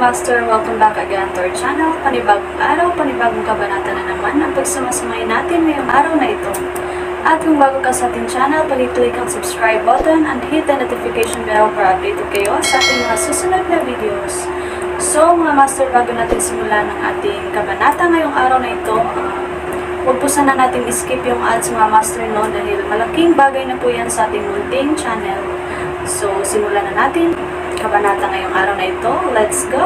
Master, welcome back again to our channel. Panibagong araw, panibagong kabanata na naman ang pagsamasamahin natin ngayong araw na ito. At kung bago ka sa ating channel, pag-click ang subscribe button and hit the notification bell para updated kayo sa ating mga susunod na videos. So mga Master, bago natin simulan ang ating kabanata ngayong araw na ito, huwag po sana natin skip yung ads mga Master, no, dahil malaking bagay na po yan sa ating munting channel. So simulan na natin kabanata ngayong araw na ito. Let's go!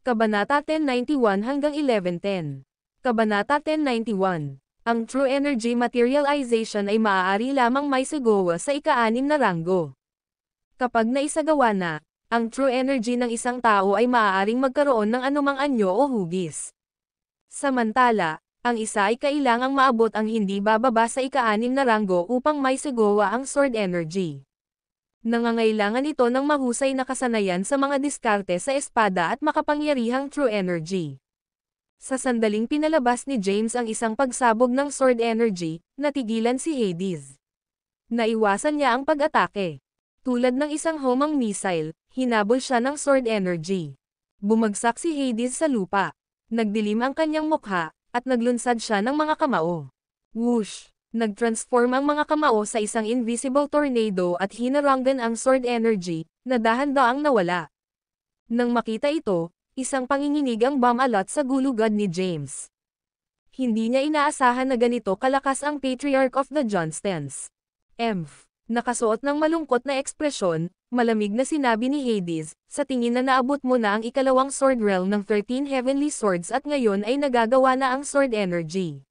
Kabanata 1091 hanggang 1110. Kabanata 1091. Ang true energy materialization ay maaari lamang may sagawa sa ika-6 na ranggo. Kapag naisagawa na, ang true energy ng isang tao ay maaaring magkaroon ng anumang anyo o hugis. Samantala, ang isa ay kailangang maabot ang hindi bababa sa ika-6 na ranggo upang may sagawa ang sword energy. Nangangailangan ito ng mahusay na kasanayan sa mga diskarte sa espada at makapangyarihang true energy. Sa sandaling pinalabas ni James ang isang pagsabog ng sword energy, natigilan si Hades. Naiwasan niya ang pag-atake. Tulad ng isang homing missile, hinabol siya ng sword energy. Bumagsak si Hades sa lupa. Nagdilim ang kanyang mukha, at naglunsad siya ng mga kamao. Whoosh! Nagtransform ang mga kamao sa isang invisible tornado at hinaranggan ang sword energy, na dahan-daang nawala. Nang makita ito, isang panginginig ang bumalot sa gulugad ni James. Hindi niya inaasahan na ganito kalakas ang Patriarch of the Johnstons. Nakasuot ng malungkot na ekspresyon, malamig na sinabi ni Hades, sa tingin na naabot mo na ang ikalawang sword realm ng 13 heavenly swords at ngayon ay nagagawa na ang sword energy.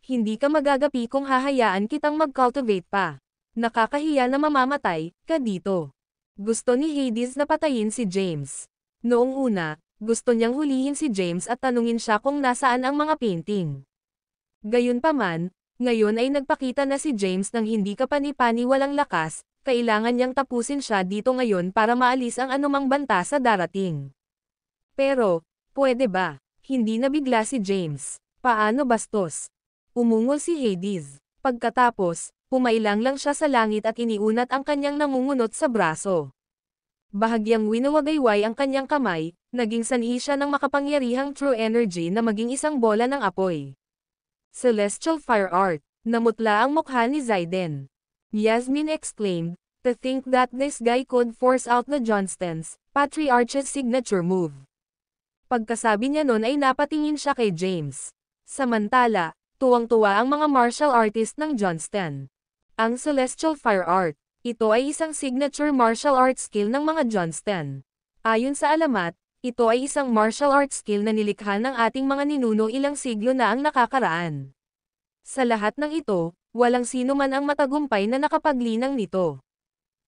Hindi ka magagapi kung hahayaan kitang mag-cultivate pa. Nakakahiya na mamamatay ka dito. Gusto ni Hades na patayin si James. Noong una, gusto niyang hulihin si James at tanungin siya kung nasaan ang mga painting. Gayunpaman, ngayon ay nagpakita na si James ng hindi kapani-pani walang lakas, kailangan niyang tapusin siya dito ngayon para maalis ang anumang banta sa darating. Pero, pwede ba? Hindi nabigla si James. Paano bastos? Umungol si Hades. Pagkatapos, pumailang lang siya sa langit at iniunat ang kanyang nangungunot sa braso. Bahagyang winawagayway ang kanyang kamay, naging sanhi siya ng makapangyarihang true energy na maging isang bola ng apoy. Celestial Fire Art. Namutla ang mukha ni Zayden. Yasmin exclaimed, "To think that this guy could force out the Johnstons, Patriarch's signature move." Pagkasabi niya nun ay napatingin siya kay James. Samantala, tuwang-tuwa ang mga martial artist ng Johnston. Ang Celestial Fire Art. Ito ay isang signature martial art skill ng mga Johnston. Ayon sa alamat, ito ay isang martial art skill na nilikha ng ating mga ninuno ilang siglo na ang nakakaraan. Sa lahat ng ito, walang sino man ang matagumpay na nakapaglinang nito.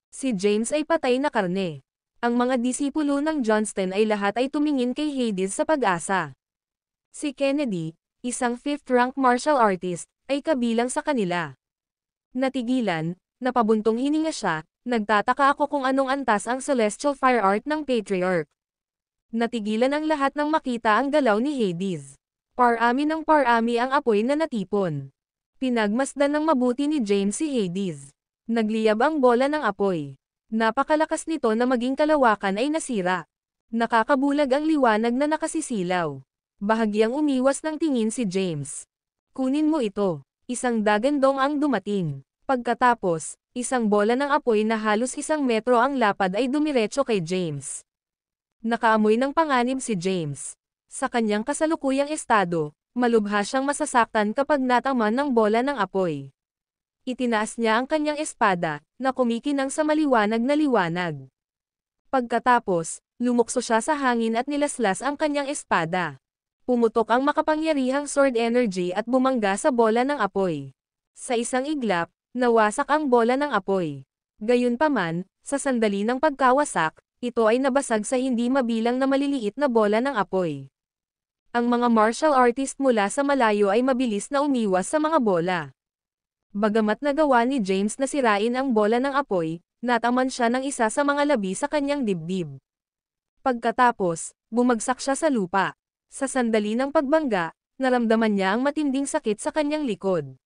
Si James ay patay na karne. Ang mga disipulo ng Johnston ay lahat ay tumingin kay Hades sa pag-asa. Si Kennedy, isang 5th rank martial artist, ay kabilang sa kanila. Natigilan, napabuntong hininga siya, nagtataka ako kung anong antas ang Celestial Fire Art ng Patriarch. Natigilan ang lahat nang makita ang galaw ni Hades. Parami ng parami ang apoy na natipon. Pinagmasdan ng mabuti ni James si Hades. Nagliyab ang bola ng apoy. Napakalakas nito na maging kalawakan ay nasira. Nakakabulag ang liwanag na nakasisilaw. Bahagyang umiwas ng tingin si James. Kunin mo ito. Isang dagandong ang dumating. Pagkatapos, isang bola ng apoy na halos 1 metro ang lapad ay dumiretso kay James. Nakaamoy ng panganib si James. Sa kanyang kasalukuyang estado, malubha siyang masasaktan kapag nataman ng bola ng apoy. Itinaas niya ang kanyang espada, na kumikinang sa maliwanag na liwanag. Pagkatapos, lumukso siya sa hangin at nilaslas ang kanyang espada. Pumutok ang makapangyarihang sword energy at bumangga sa bola ng apoy. Sa isang iglap, nawasak ang bola ng apoy. Gayunpaman, sa sandali ng pagkawasak, ito ay nabasag sa hindi mabilang na maliliit na bola ng apoy. Ang mga martial artist mula sa malayo ay mabilis na umiwas sa mga bola. Bagamat nagawa ni James na sirain ang bola ng apoy, nataman siya ng isa sa mga labi sa kanyang dibdib. Pagkatapos, bumagsak siya sa lupa. Sa sandali ng pagbangga, naramdaman niya ang matinding sakit sa kanyang likod.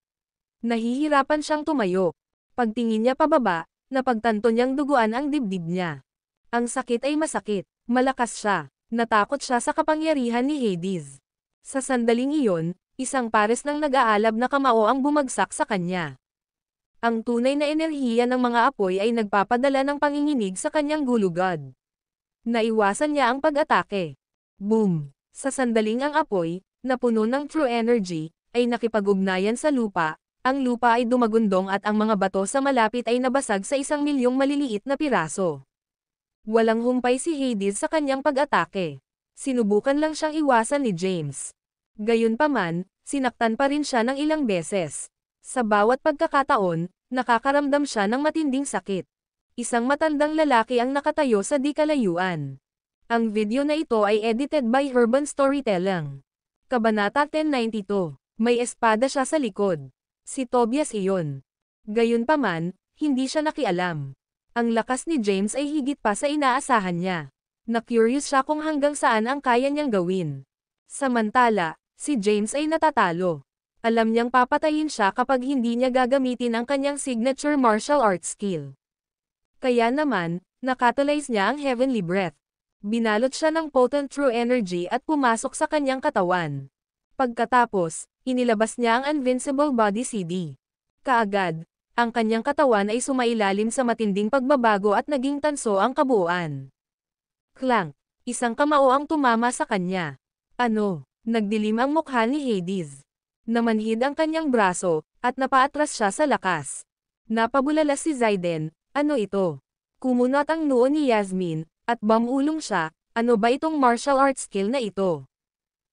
Nahihirapan siyang tumayo. Pagtingin niya pababa, napagtanto niyang duguan ang dibdib niya. Ang sakit ay masakit. Malakas siya. Natakot siya sa kapangyarihan ni Hades. Sa sandaling iyon, isang pares ng nag-aalab na kamao ang bumagsak sa kanya. Ang tunay na enerhiya ng mga apoy ay nagpapadala ng panginginig sa kanyang gulugod. Naiwasan niya ang pag-atake. Boom! Sa sandaling ang apoy, na puno ng true energy, ay nakipag-ugnayan sa lupa, ang lupa ay dumagundong at ang mga bato sa malapit ay nabasag sa 1,000,000 maliliit na piraso. Walang humpay si Hades sa kanyang pag-atake. Sinubukan lang siyang iwasan ni James. Gayunpaman, sinaktan pa rin siya ng ilang beses. Sa bawat pagkakataon, nakakaramdam siya ng matinding sakit. Isang matandang lalaki ang nakatayo sa di kalayuan. Ang video na ito ay edited by Urban Storytelling. Kabanata 1092. May espada siya sa likod. Si Tobias iyon. Gayunpaman, hindi siya nakialam. Ang lakas ni James ay higit pa sa inaasahan niya. Na-curious siya kung hanggang saan ang kaya niyang gawin. Samantala, si James ay natatalo. Alam niyang papatayin siya kapag hindi niya gagamitin ang kanyang signature martial arts skill. Kaya naman, nakatulize niya ang Heavenly Breath. Binalot siya ng potent true energy at pumasok sa kanyang katawan. Pagkatapos, inilabas niya ang Invincible Body CD. Kaagad, ang kanyang katawan ay sumailalim sa matinding pagbabago at naging tanso ang kabuuan. Clank! Isang kamao ang tumama sa kanya. Ano? Nagdilim ang mukha ni Hades. Namanhid ang kanyang braso, at napaatras siya sa lakas. Napabulala si Zayden, ano ito? Kumunot ang noo ni Yasmin, at bamulong siya, ano ba itong martial arts skill na ito?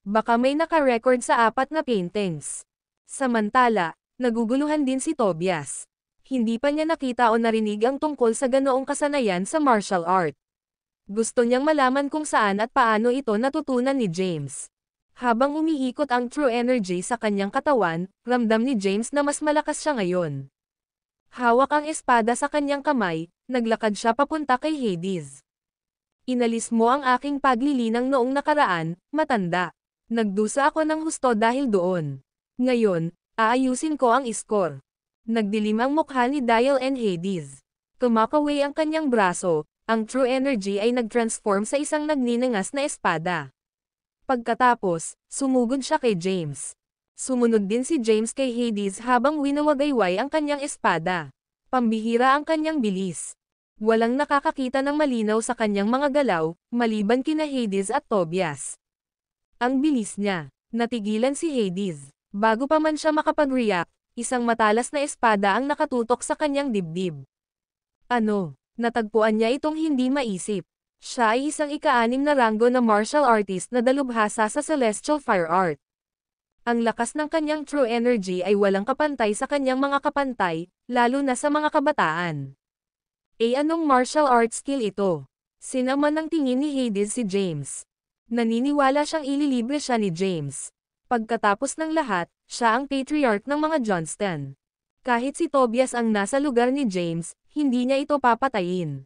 Baka may naka-record sa 4 na paintings. Samantala, naguguluhan din si Tobias. Hindi pa niya nakita o narinig ang tungkol sa ganoong kasanayan sa martial art. Gusto niyang malaman kung saan at paano ito natutunan ni James. Habang umiikot ang true energy sa kanyang katawan, ramdam ni James na mas malakas siya ngayon. Hawak ang espada sa kanyang kamay, naglakad siya papunta kay Hades. Inalis mo ang aking paglilinang noong nakaraan, matanda. Nagdusa ako ng husto dahil doon. Ngayon, aayusin ko ang score. Nagdilim ang mukha ni Dial and Hades. Kumakaway ang kanyang braso, ang true energy ay nag-transform sa isang nagninangas na espada. Pagkatapos, sumugod siya kay James. Sumunod din si James kay Hades habang winawagayway ang kanyang espada. Pambihira ang kanyang bilis. Walang nakakakita ng malinaw sa kanyang mga galaw, maliban kina Hades at Tobias. Ang bilis niya. Natigilan si Hades. Bago pa man siya makapag-react, isang matalas na espada ang nakatutok sa kanyang dibdib. Ano? Natagpuan niya itong hindi maisip. Siya ay isang ika-6 na ranggo na martial artist na dalubhasa sa Celestial Fire Art. Ang lakas ng kanyang true energy ay walang kapantay sa kanyang mga kapantay, lalo na sa mga kabataan. Anong martial art skill ito? Sinaman ng tingin ni Hades si James. Naniniwala siyang ililibre siya ni James. Pagkatapos ng lahat, siya ang patriarch ng mga Johnston. Kahit si Tobias ang nasa lugar ni James, hindi niya ito papatayin.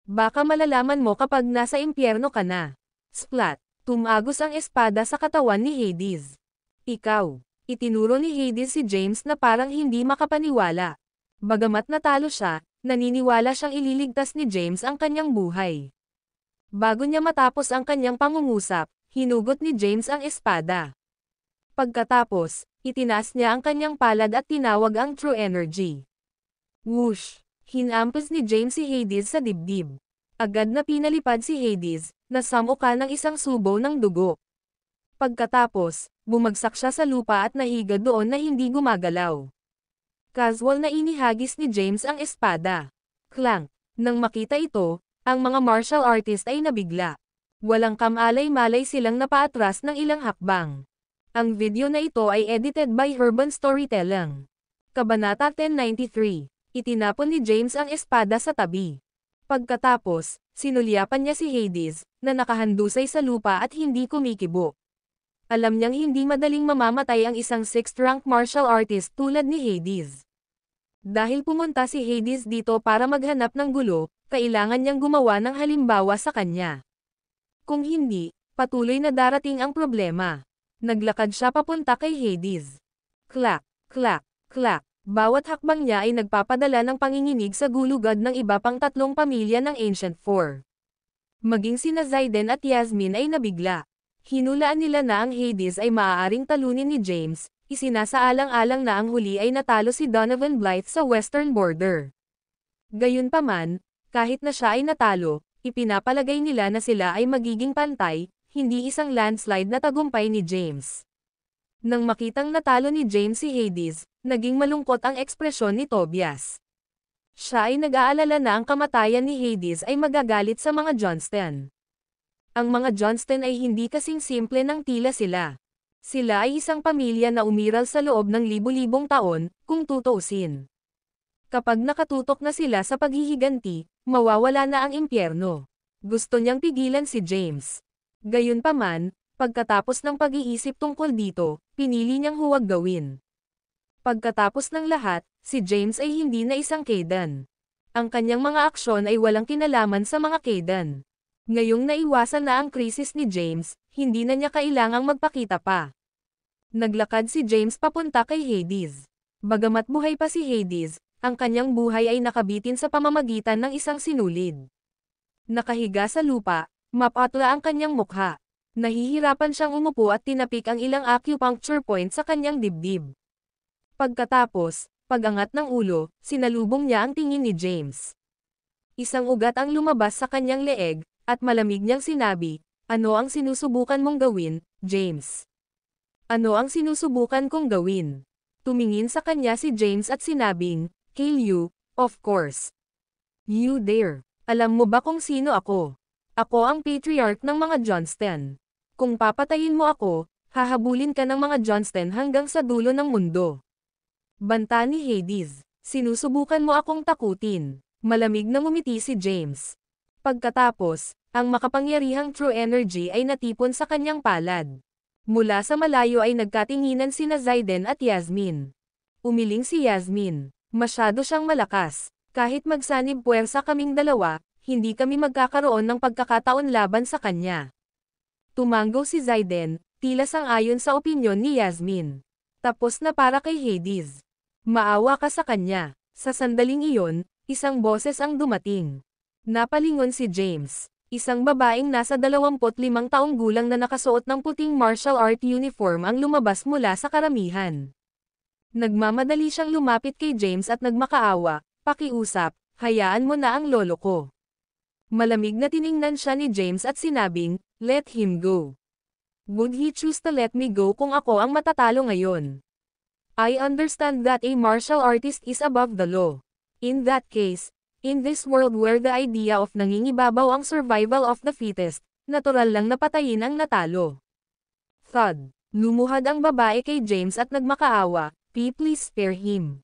Baka malalaman mo kapag nasa impyerno ka na. Splat! Tumagos ang espada sa katawan ni Hades. Ikaw! Itinuro ni Hades si James na parang hindi makapaniwala. Bagamat natalo siya, naniniwala siyang ililigtas ni James ang kanyang buhay. Bago niya matapos ang kanyang pangungusap, hinugot ni James ang espada. Pagkatapos, itinaas niya ang kanyang palad at tinawag ang true energy. Whoosh! Hinampas ni James si Hades sa dibdib. Agad na pinalipad si Hades, na samuka ng isang subo ng dugo. Pagkatapos, bumagsak siya sa lupa at nahiga doon na hindi gumagalaw. Casual na inihagis ni James ang espada. Clank! Nang makita ito, ang mga martial artist ay nabigla. Walang kamalay-malay silang napaatras ng ilang hakbang. Ang video na ito ay edited by Urban Storytelling. Kabanata 1093. Itinapon ni James ang espada sa tabi. Pagkatapos, sinulyapan niya si Hades, na nakahandusay sa lupa at hindi kumikibo. Alam niyang hindi madaling mamamatay ang isang 6th-rank martial artist tulad ni Hades. Dahil pumunta si Hades dito para maghanap ng gulo, kailangan niyang gumawa ng halimbawa sa kanya. Kung hindi, patuloy na darating ang problema. Naglakad siya papunta kay Hades. Clack, clack, clack. Bawat hakbang niya ay nagpapadala ng panginginig sa gulugod ng iba pang 3 pamilya ng Ancient Four. Maging sina Zayden at Yasmin ay nabigla. Hinulaan nila na ang Hades ay maaaring talunin ni James, isinasaalang-alang na ang huli ay natalo si Donovan Blythe sa western border. Gayunpaman, kahit na siya ay natalo, ipinapalagay nila na sila ay magiging pantay, hindi isang landslide na tagumpay ni James. Nang makitang natalo ni James si Hades, naging malungkot ang ekspresyon ni Tobias. Siya ay nag-aalala na ang kamatayan ni Hades ay magagalit sa mga Johnston. Ang mga Johnston ay hindi kasing simple ng tila sila. Sila ay isang pamilya na umiral sa loob ng libu-libong taon, kung tutuusin. Kapag nakatutok na sila sa paghihiganti, mawawala na ang impyerno. Gusto niyang pigilan si James. Gayunpaman, pagkatapos ng pag-iisip tungkol dito, pinili niyang huwag gawin. Pagkatapos ng lahat, si James ay hindi na isang Kaydan. Ang kanyang mga aksyon ay walang kinalaman sa mga Kaydan. Ngayong naiwasan na ang krisis ni James, hindi na niya kailangang magpakita pa. Naglakad si James papunta kay Hades. Bagamat buhay pa si Hades, ang kanyang buhay ay nakabitin sa pamamagitan ng isang sinulid. Nakahiga sa lupa, mapatla ang kanyang mukha. Nahihirapan siyang umupo at tinapik ang ilang acupuncture point sa kanyang dibdib. Pagkatapos, pag-angat ng ulo, sinalubong niya ang tingin ni James. Isang ugat ang lumabas sa kanyang leeg, at malamig niyang sinabi, "Ano ang sinusubukan mong gawin, James? Ano ang sinusubukan kong gawin?" Tumingin sa kanya si James at sinabing, "Kill you, of course. You dare. Alam mo ba kung sino ako? Ako ang patriarch ng mga Johnston. Kung papatayin mo ako, hahabulin ka ng mga Johnston hanggang sa dulo ng mundo." Banta ni Hades, "Sinusubukan mo akong takutin." Malamig na ngumiti si James. Pagkatapos, ang makapangyarihang true energy ay natipon sa kanyang palad. Mula sa malayo ay nagkatinginan sina Zayden at Yasmin. Umiling si Yasmin, "Masyado siyang malakas. Kahit magsanib puwersa kaming dalawa, hindi kami magkakaroon ng pagkakataon laban sa kanya." Tumanggo si Zayden, tila sang-ayon sa opinyon ni Yasmin. Tapos na para kay Hades. "Maawa ka sa kanya." Sa sandaling iyon, isang boses ang dumating. Napalingon si James. Isang babaeng nasa 25 taong gulang na nakasuot ng puting martial art uniform ang lumabas mula sa karamihan. Nagmamadali siyang lumapit kay James at nagmakaawa, "Pakiusap, hayaan mo na ang lolo ko." Malamig na tiningnan siya ni James at sinabing, "Let him go. Would he choose to let me go kung ako ang matatalo ngayon? I understand that a martial artist is above the law. In that case, in this world where the idea of nangingibabaw ang survival of the fittest, natural lang na patayin ang natalo." Thud. Lumuhad ang babae kay James at nagmakaawa, Please spare him."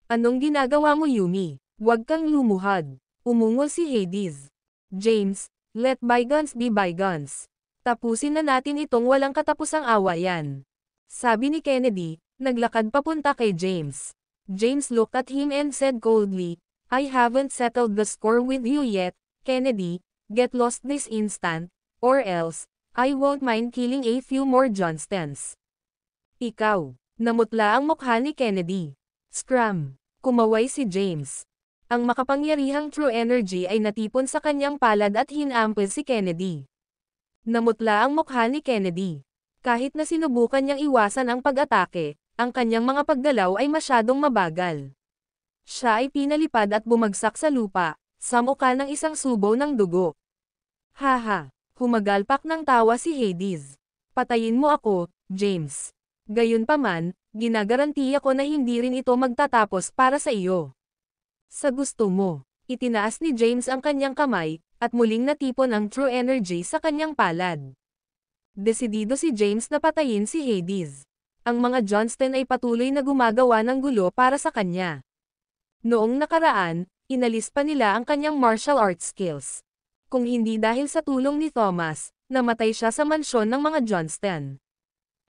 "Anong ginagawa mo, Yumi? Huwag kang lumuhad." Umungol si Hades. "James, let bygones be bygones. Tapusin na natin itong walang katapusang awayan." Sabi ni Kennedy, naglakad papunta kay James. James looked at him and said coldly, "I haven't settled the score with you yet, Kennedy. Get lost this instant, or else, I won't mind killing a few more Johnstons." "Ikaw." Namutla ang mukha ni Kennedy. Scram. Kumaway si James. Ang makapangyarihang true energy ay natipon sa kanyang palad at hinampil si Kennedy. Namutla ang mukha ni Kennedy. Kahit na sinubukan niyang iwasan ang pag-atake, ang kanyang mga paggalaw ay masyadong mabagal. Siya ay pinalipad at bumagsak sa lupa, sa mukha ng isang subo ng dugo. "Haha." Humagalpak ng tawa si Hades. "Patayin mo ako, James. Gayunpaman, ginagarantiya ko na hindi rin ito magtatapos para sa iyo. Sa gusto mo." Itinaas ni James ang kanyang kamay, at muling natipon ang true energy sa kanyang palad. Desidido si James na patayin si Hades. Ang mga Johnston ay patuloy na gumagawa ng gulo para sa kanya. Noong nakaraan, inalis pa nila ang kanyang martial arts skills. Kung hindi dahil sa tulong ni Thomas, namatay siya sa mansyon ng mga Johnston.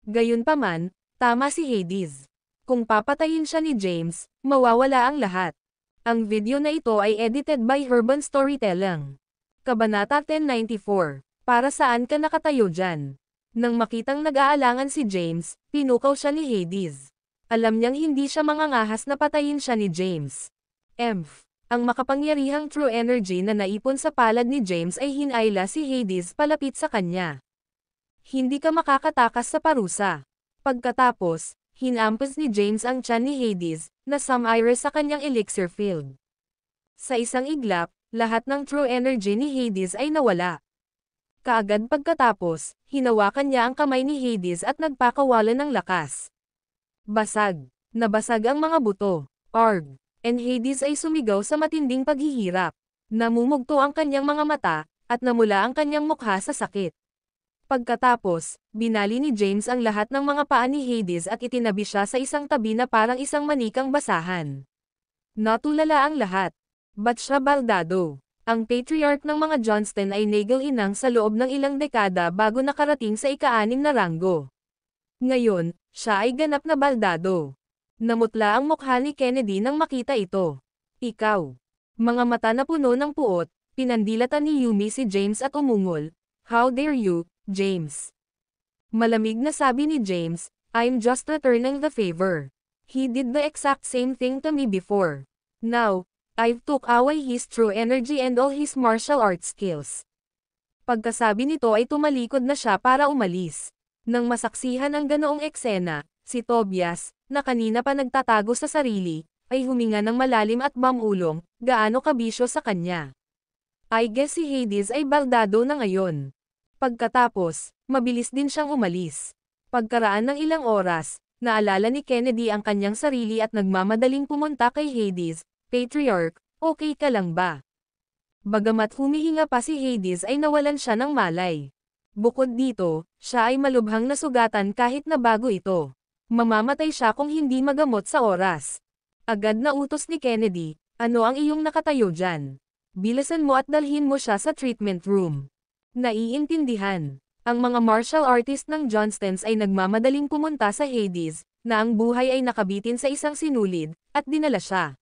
Gayunpaman, tama si Hades. Kung papatayin siya ni James, mawawala ang lahat. Ang video na ito ay edited by Urban Storytelling. Kabanata 1094. Para saan ka nakatayo dyan? Nang makitang nag-aalangan si James, pinukaw siya ni Hades. Alam niyang hindi siya mangangahas na patayin siya ni James. Ang makapangyarihang true energy na naipon sa palad ni James ay hinayla si Hades palapit sa kanya. Hindi ka makakatakas sa parusa. Pagkatapos, hinampas ni James ang tiyan ni Hades, na sumire sa kanyang elixir field. Sa isang iglap, lahat ng true energy ni Hades ay nawala. Kaagad pagkatapos, hinawakan niya ang kamay ni Hades at nagpakawalan ng lakas. Basag. Nabasag ang mga buto. Arg. And Hades ay sumigaw sa matinding paghihirap. Namumugto ang kanyang mga mata, at namula ang kanyang mukha sa sakit. Pagkatapos, binali ni James ang lahat ng mga paa ni Hades at itinabi siya sa isang tabi na parang isang manikang basahan. Natulala ang lahat. Ba't siya baldado? Ang patriarch ng mga Johnston ay nagal-inang sa loob ng ilang dekada bago nakarating sa ika-6 na ranggo. Ngayon, siya ay ganap na baldado. Namutla ang mukha ni Kennedy nang makita ito. Ikaw. Mga mata na puno ng puot, pinandilatan ni Yumi si James at umungol. How dare you, James? Malamig na sabi ni James, I'm just returning the favor. He did the exact same thing to me before. Now, I've took away his true energy and all his martial arts skills. Pagkasabi nito ay tumalikod na siya para umalis. Nang masaksihan ang ganoong eksena, si Tobias, na kanina pa nagtatago sa sarili, ay huminga ng malalim at bamulong, gaano kabisyo sa kanya. I guess si Hades ay baldado na ngayon. Pagkatapos, mabilis din siyang umalis. Pagkaraan ng ilang oras, naalala ni Kennedy ang kanyang sarili at nagmamadaling pumunta kay Hades. Patriarch, okay ka lang ba? Bagamat humihinga pa si Hades ay nawalan siya ng malay. Bukod dito, siya ay malubhang nasugatan kahit na bago ito. Mamamatay siya kung hindi magamot sa oras. Agad na utos ni Kennedy, ano ang iyong nakatayo dyan? Bilisan mo at dalhin mo siya sa treatment room. Naiintindihan. Ang mga martial artist ng Johnstons ay nagmamadaling pumunta sa Hades, na ang buhay ay nakabitin sa isang sinulid, at dinala siya.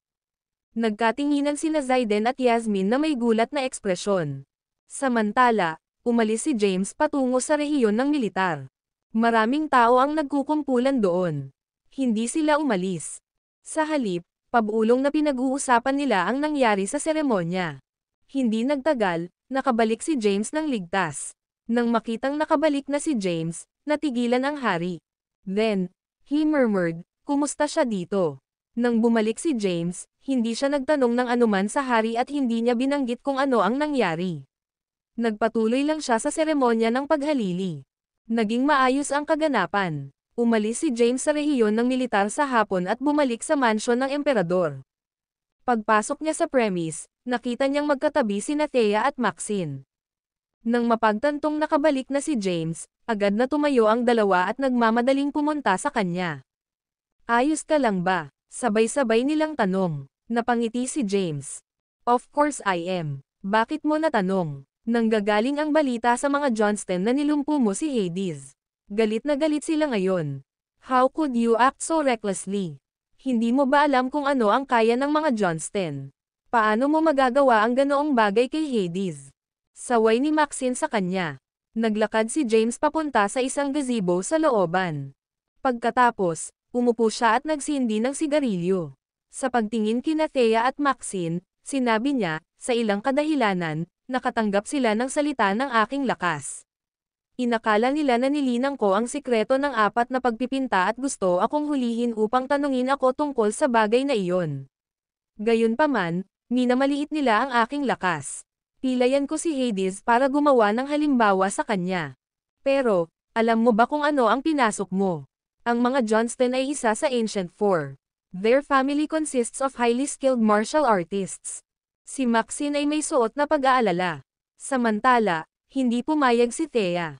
Nagkatinginan sina Zayden at Yasmin na may gulat na ekspresyon. Samantala, umalis si James patungo sa rehiyon ng militar. Maraming tao ang nagkukumpulan doon. Hindi sila umalis. Sa halip, pabulong na pinag-uusapan nila ang nangyari sa seremonya. Hindi nagtagal, nakabalik si James ng ligtas. Nang makitang nakabalik na si James, natigilan ang hari. Then, he murmured, kumusta siya dito? Nang bumalik si James, hindi siya nagtanong ng anuman sa hari at hindi niya binanggit kung ano ang nangyari. Nagpatuloy lang siya sa seremonya ng paghalili. Naging maayos ang kaganapan. Umalis si James sa rehiyon ng militar sa hapon at bumalik sa mansyon ng emperador. Pagpasok niya sa premise, nakita niyang magkatabi sina Thea at Maxine. Nang mapagtantong nakabalik na si James, agad na tumayo ang dalawa at nagmamadaling pumunta sa kanya. Ayos ka lang ba? Sabay-sabay nilang tanong. Napangiti si James. Of course I am. Bakit mo natanong? Nanggagaling ang balita sa mga Johnston na nilumpo mo si Hades. Galit na galit sila ngayon. How could you act so recklessly? Hindi mo ba alam kung ano ang kaya ng mga Johnston? Paano mo magagawa ang ganoong bagay kay Hades? Saway ni Maxine sa kanya. Naglakad si James papunta sa isang gazebo sa looban. Pagkatapos, umupo siya at nagsindi ng sigarilyo. Sa pagtingin kina Thea at Maxine, sinabi niya, sa ilang kadahilanan, nakatanggap sila ng salita ng aking lakas. Inakala nila na nilinang ko ang sikreto ng 4 na pagpipinta at gusto akong hulihin upang tanungin ako tungkol sa bagay na iyon. Gayunpaman, minamaliit nila ang aking lakas. Pilayan ko si Hades para gumawa ng halimbawa sa kanya. Pero, alam mo ba kung ano ang pinasok mo? Ang mga Johnston ay isa sa Ancient Four. Their family consists of highly skilled martial artists. Si Maxine ay may suot na pag-aalala. Samantala, hindi pumayag si Thea.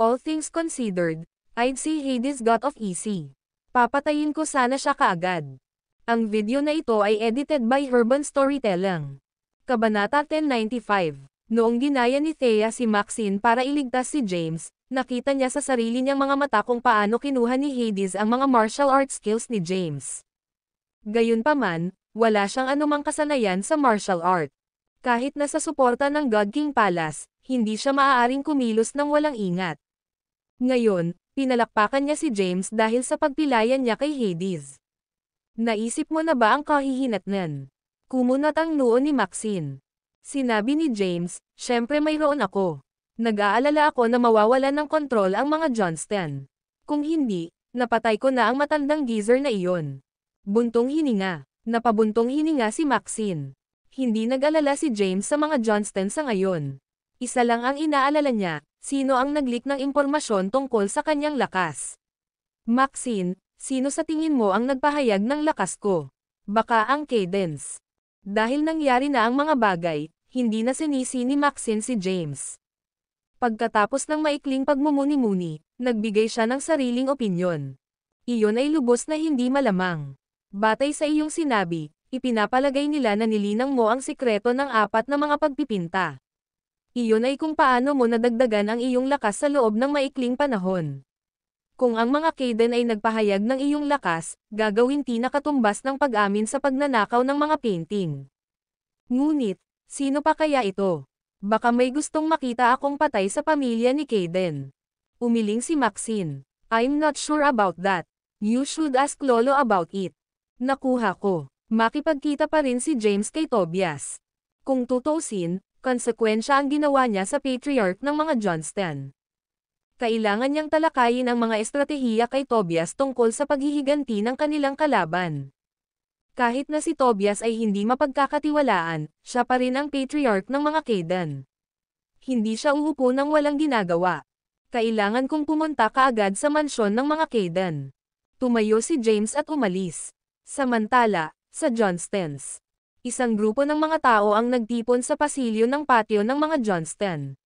All things considered, I'd say Hades got off easy. Papatayin ko sana siya kaagad. Ang video na ito ay edited by Urban Storytelling. Kabanata 1095. Noong ginaya ni Thea si Maxine para iligtas si James, nakita niya sa sarili niyang mga mata kung paano kinuha ni Hades ang mga martial arts skills ni James. Gayunpaman, wala siyang anumang kasanayan sa martial art. Kahit nasa suporta ng God King Palace, hindi siya maaaring kumilos ng walang ingat. Ngayon, pinalakpakan niya si James dahil sa pagpilayan niya kay Hades. Naisip mo na ba ang kahihinatnan? Kumunat ang noo ni Maxine. Sinabi ni James, "Syempre mayroon ako. Nag-aalala ako na mawawalan ng kontrol ang mga Johnston. Kung hindi, napatay ko na ang matandang geezer na iyon." Buntong hininga. Napabuntong hininga si Maxine. Hindi nag-alala si James sa mga Johnston sa ngayon. Isa lang ang inaalala niya, sino ang nag-leak ng impormasyon tungkol sa kanyang lakas. "Maxine, sino sa tingin mo ang nagpahayag ng lakas ko?" "Baka ang Cadence." Dahil nangyari na ang mga bagay, hindi na sinisi ni Maxine si James. Pagkatapos ng maikling pagmumuni-muni, nagbigay siya ng sariling opinyon. Iyon ay lubos na hindi malamang. Batay sa iyong sinabi, ipinapalagay nila na nilinang mo ang sikreto ng 4 na mga pagpipinta. Iyon ay kung paano mo nadagdagan ang iyong lakas sa loob ng maikling panahon. Kung ang mga Kaden ay nagpahayag ng iyong lakas, gagawin tinakatumbas ng pag-amin sa pagnanakaw ng mga painting. Ngunit, sino pa kaya ito? Baka may gustong makita akong patay sa pamilya ni Kaden. Umiling si Maxine. "I'm not sure about that. You should ask Lolo about it." Nakuha ko. Makipagkita pa rin si James kay Tobias. Kung tutuusin, konsekwensya ang ginawa niya sa patriarch ng mga Johnston. Kailangan niyang talakayin ang mga estratehiya kay Tobias tungkol sa paghihiganti ng kanilang kalaban. Kahit na si Tobias ay hindi mapagkakatiwalaan, siya pa rin ang patriarch ng mga Kaden. Hindi siya uupo ng walang ginagawa. Kailangan kong pumunta kaagad sa mansyon ng mga Kaden. Tumayo si James at umalis. Samantala, sa Johnstons, isang grupo ng mga tao ang nagtipon sa pasilyo ng patio ng mga Johnston.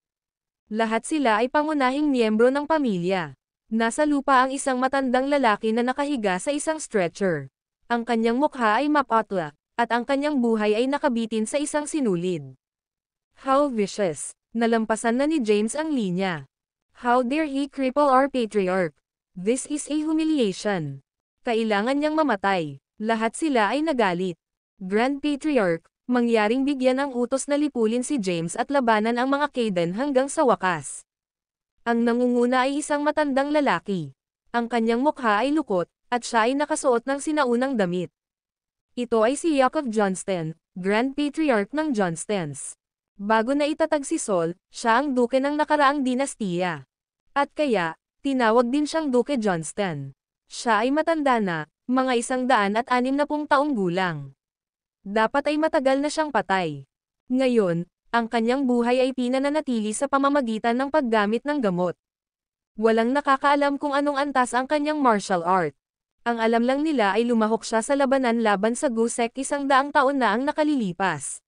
Lahat sila ay pangunahing miyembro ng pamilya. Nasa lupa ang isang matandang lalaki na nakahiga sa isang stretcher. Ang kanyang mukha ay mapatla, at ang kanyang buhay ay nakabitin sa isang sinulid. "How vicious!" Nalampasan na ni James ang linya. "How dare he cripple our patriarch? This is a humiliation. Kailangan niyang mamatay." Lahat sila ay nagalit. Grand Patriarch, mangyaring bigyan ang utos na lipulin si James at labanan ang mga Kaden hanggang sa wakas. Ang nangunguna ay isang matandang lalaki. Ang kanyang mukha ay lukot, at siya ay nakasuot ng sinaunang damit. Ito ay si Jacob Johnston, Grand Patriarch ng Johnstons. Bago na itatag si Saul, siya ang duke ng nakaraang dinastiya. At kaya, tinawag din siyang Duke Johnston. Siya ay matanda na, mga 160 taong gulang. Dapat ay matagal na siyang patay. Ngayon, ang kanyang buhay ay pinananatili sa pamamagitan ng paggamit ng gamot. Walang nakakaalam kung anong antas ang kanyang martial art. Ang alam lang nila ay lumahok siya sa labanan laban sa Gusek 100 taon na ang nakalilipas.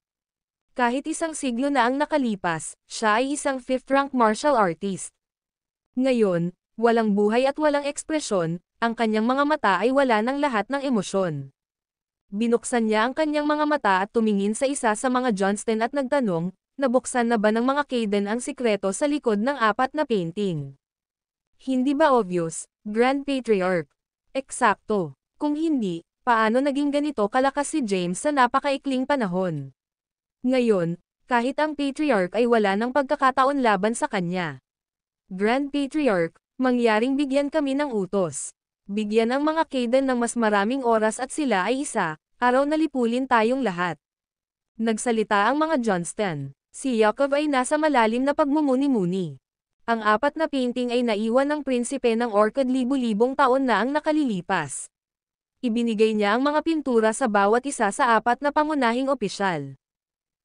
Kahit 1 siglo na ang nakalipas, siya ay isang 5th-rank martial artist. Ngayon, walang buhay at walang ekspresyon, ang kanyang mga mata ay wala ng lahat ng emosyon. Binuksan niya ang kanyang mga mata at tumingin sa isa sa mga Johnston at nagtanong, nabuksan na ba ng mga Kaden ang sikreto sa likod ng 4 na painting? Hindi ba obvious, Grand Patriarch? Eksakto. Kung hindi, paano naging ganito kalakas si James sa napakaikling panahon? Ngayon, kahit ang Patriarch ay wala ng pagkakataon laban sa kanya. Grand Patriarch, mangyaring bigyan kami ng utos. Bigyan ang mga Kaden ng mas maraming oras at sila ay araw na lipulin tayong lahat. Nagsalita ang mga Johnston. Si Jacob ay nasa malalim na pagmumuni-muni. Ang 4 na painting ay naiwan ng prinsipe ng Orchid libu-libong taon na ang nakalilipas. Ibinigay niya ang mga pintura sa bawat isa sa 4 na pangunahing opisyal.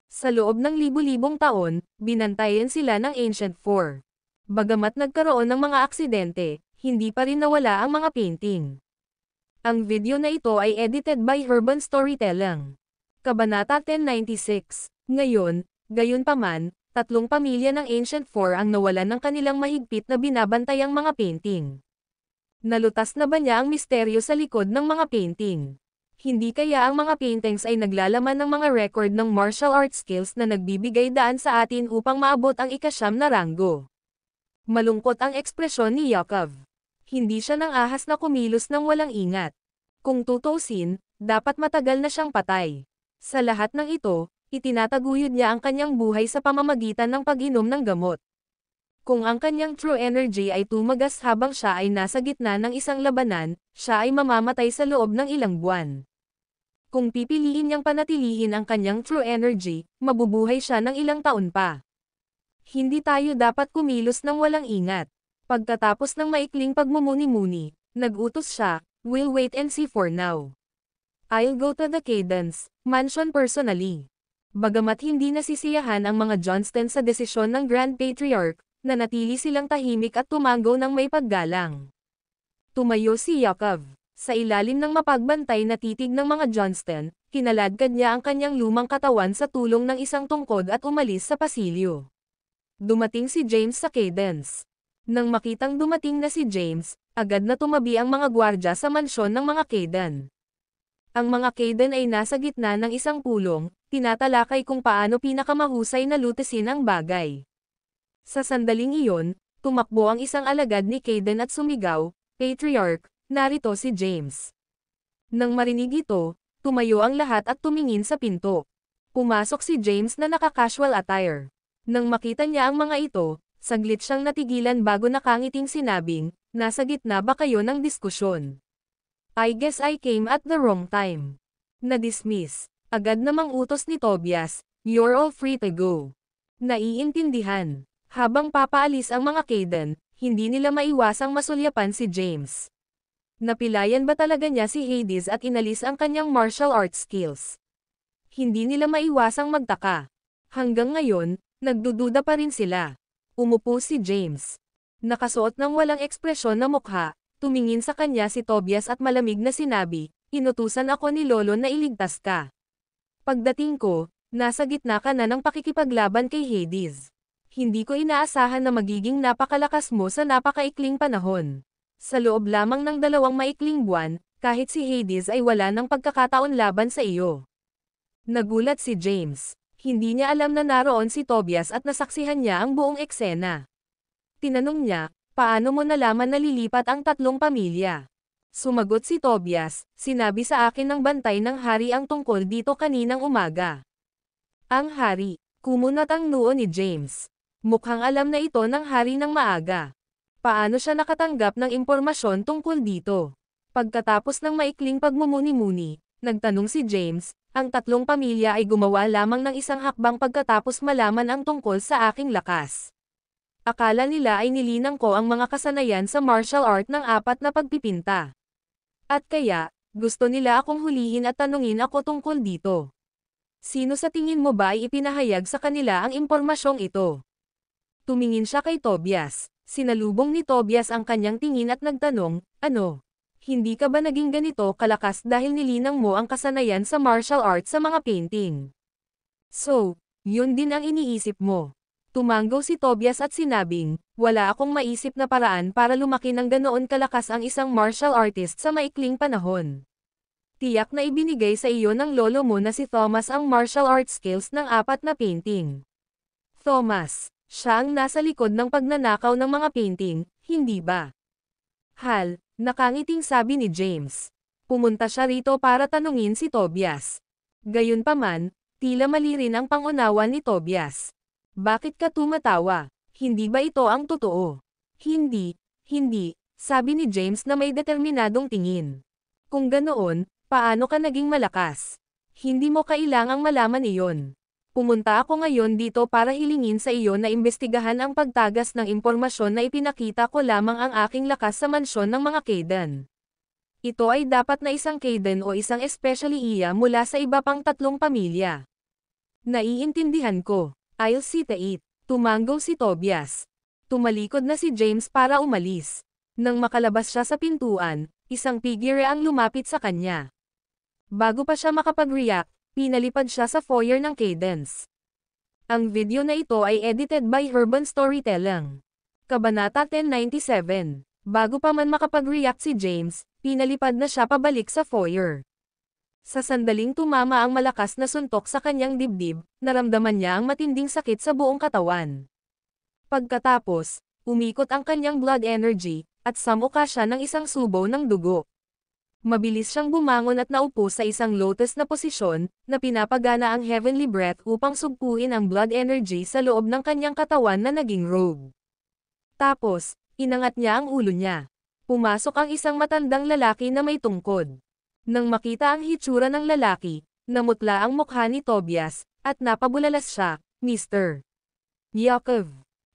Sa loob ng libu-libong taon, binantayan sila ng Ancient Four. Bagamat nagkaroon ng mga aksidente, hindi pa rin nawala ang mga painting. Ang video na ito ay edited by Urban Storytelling. Kabanata 1096. Ngayon, gayunpaman, 3 pamilya ng Ancient Four ang nawalan ng kanilang mahigpit na binabantayang mga painting. Nalutas na ba niya ang misteryo sa likod ng mga painting? Hindi kaya ang mga paintings ay naglalaman ng mga record ng martial arts skills na nagbibigay daan sa atin upang maabot ang 9 na ranggo? Malungkot ang ekspresyon ni Yakov. Hindi siya nang ahas na kumilos ng walang ingat. Kung tutuusin, dapat matagal na siyang patay. Sa lahat ng ito, itinataguyod niya ang kanyang buhay sa pamamagitan ng pag-inom ng gamot. Kung ang kanyang true energy ay tumagas habang siya ay nasa gitna ng isang labanan, siya ay mamamatay sa loob ng ilang buwan. Kung pipiliin niyang panatilihin ang kanyang true energy, mabubuhay siya ng ilang taon pa. Hindi tayo dapat kumilos ng walang ingat. Pagkatapos ng maikling pagmumuni-muni, nag-utos siya, "We'll wait and see for now. I'll go to the Cadence Mansion personally." Bagamat hindi nasisiyahan ang mga Johnston sa desisyon ng Grand Patriarch, nanatili silang tahimik at tumango ng may paggalang. Tumayo si Yakov. Sa ilalim ng mapagbantay na titig ng mga Johnston, kinaladkad niya ang kanyang lumang katawan sa tulong ng isang tungkod at umalis sa pasilyo. Dumating si James sa Cadence. Nang makitang dumating na si James, agad na tumabi ang mga gwardya sa mansyon ng mga Caden. Ang mga Caden ay nasa gitna ng isang pulong, tinatalakay kung paano pinakamahusay na lutisin ang bagay. Sa sandaling iyon, tumakbo ang isang alagad ni Caden at sumigaw, "Patriarch, narito si James." Nang marinig ito, tumayo ang lahat at tumingin sa pinto. Pumasok si James na naka-casual attire. Nang makita niya ang mga ito, saglit siyang natigilan bago nakangiting sinabing, "Nasa gitna ba kayo ng diskusyon? I guess I came at the wrong time." Na-dismiss. Agad namang utos ni Tobias, "You're all free to go." Naiintindihan. Habang papaalis ang mga Caden, hindi nila maiwasang masulyapan si James. Napilayan ba talaga niya si Hades at inalis ang kanyang martial arts skills? Hindi nila maiwasang magtaka. Hanggang ngayon, nagdududa pa rin sila. Umupo si James. Nakasuot ng walang ekspresyon na mukha, tumingin sa kanya si Tobias at malamig na sinabi, "Inutusan ako ni Lolo na iligtas ka. Pagdating ko, nasa gitna ka na ng pakikipaglaban kay Hades. Hindi ko inaasahan na magiging napakalakas mo sa napakaikling panahon. Sa loob lamang ng 2 maikling buwan, kahit si Hades ay wala ng pagkakataon laban sa iyo." Nagulat si James. Hindi niya alam na naroon si Tobias at nasaksihan niya ang buong eksena. Tinanong niya, "Paano mo nalaman na lilipat ang 3 pamilya?" Sumagot si Tobias, "Sinabi sa akin ng bantay ng hari ang tungkol dito kaninang umaga." Ang hari, kumunat ang noo ni James. Mukhang alam na ito ng hari ng maaga. Paano siya nakatanggap ng impormasyon tungkol dito? Pagkatapos ng maikling pagmumuni-muni, nagtanong si James, "Ang 3 pamilya ay gumawa lamang ng isang hakbang pagkatapos malaman ang tungkol sa aking lakas. Akala nila ay nilinang ko ang mga kasanayan sa martial art ng 4 na pagpipinta. At kaya, gusto nila akong hulihin at tanungin ako tungkol dito. Sino sa tingin mo ba ay ipinahayag sa kanila ang impormasyong ito?" Tumingin siya kay Tobias. Sinalubong ni Tobias ang kanyang tingin at nagtanong, "Ano? Hindi ka ba naging ganito kalakas dahil nilinang mo ang kasanayan sa martial arts sa mga painting? So, yun din ang iniisip mo?" Tumanggo si Tobias at sinabing, "Wala akong maisip na paraan para lumaki ng ganoon kalakas ang isang martial artist sa maikling panahon. Tiyak na ibinigay sa iyo ng lolo mo na si Thomas ang martial arts skills ng 4 na painting." Thomas, siya ang nasa likod ng pagnanakaw ng mga painting, hindi ba? Hal, nakangiting sabi ni James. Pumunta siya rito para tanungin si Tobias. Gayunpaman, tila mali rin ang pangunawa ni Tobias. "Bakit ka tumatawa? Hindi ba ito ang totoo?" Hindi, sabi ni James na may determinadong tingin. "Kung ganoon, paano ka naging malakas? Hindi mo kailangang malaman iyon. Pumunta ako ngayon dito para hilingin sa iyo na imbestigahan ang pagtagas ng impormasyon na ipinakita ko lamang ang aking lakas sa mansyon ng mga Caden. Ito ay dapat na isang Caden o isang especially iya mula sa iba pang 3 pamilya." "Naiintindihan ko. I'll see to it." Tumanggo si Tobias. Tumalikod na si James para umalis. Nang makalabas siya sa pintuan, isang figure ang lumapit sa kanya. Bago pa siya makapag-react, pinalipad siya sa foyer ng Cadence. Ang video na ito ay edited by Urban Storytelling. Kabanata 1097. Bago pa man makapag-react si James, pinalipad na siya pabalik sa foyer. Sa sandaling tumama ang malakas na suntok sa kanyang dibdib, naramdaman niya ang matinding sakit sa buong katawan. Pagkatapos, umikot ang kanyang blood energy, at samuka siya ng isang subo ng dugo. Mabilis siyang bumangon at naupo sa isang lotus na posisyon, na pinapagana ang heavenly breath upang sugpuin ang blood energy sa loob ng kanyang katawan na naging robe. Tapos, inangat niya ang ulo niya. Pumasok ang isang matandang lalaki na may tungkod. Nang makita ang hitsura ng lalaki, namutla ang mukha ni Tobias, at napabulalas siya, Mr. Yakov.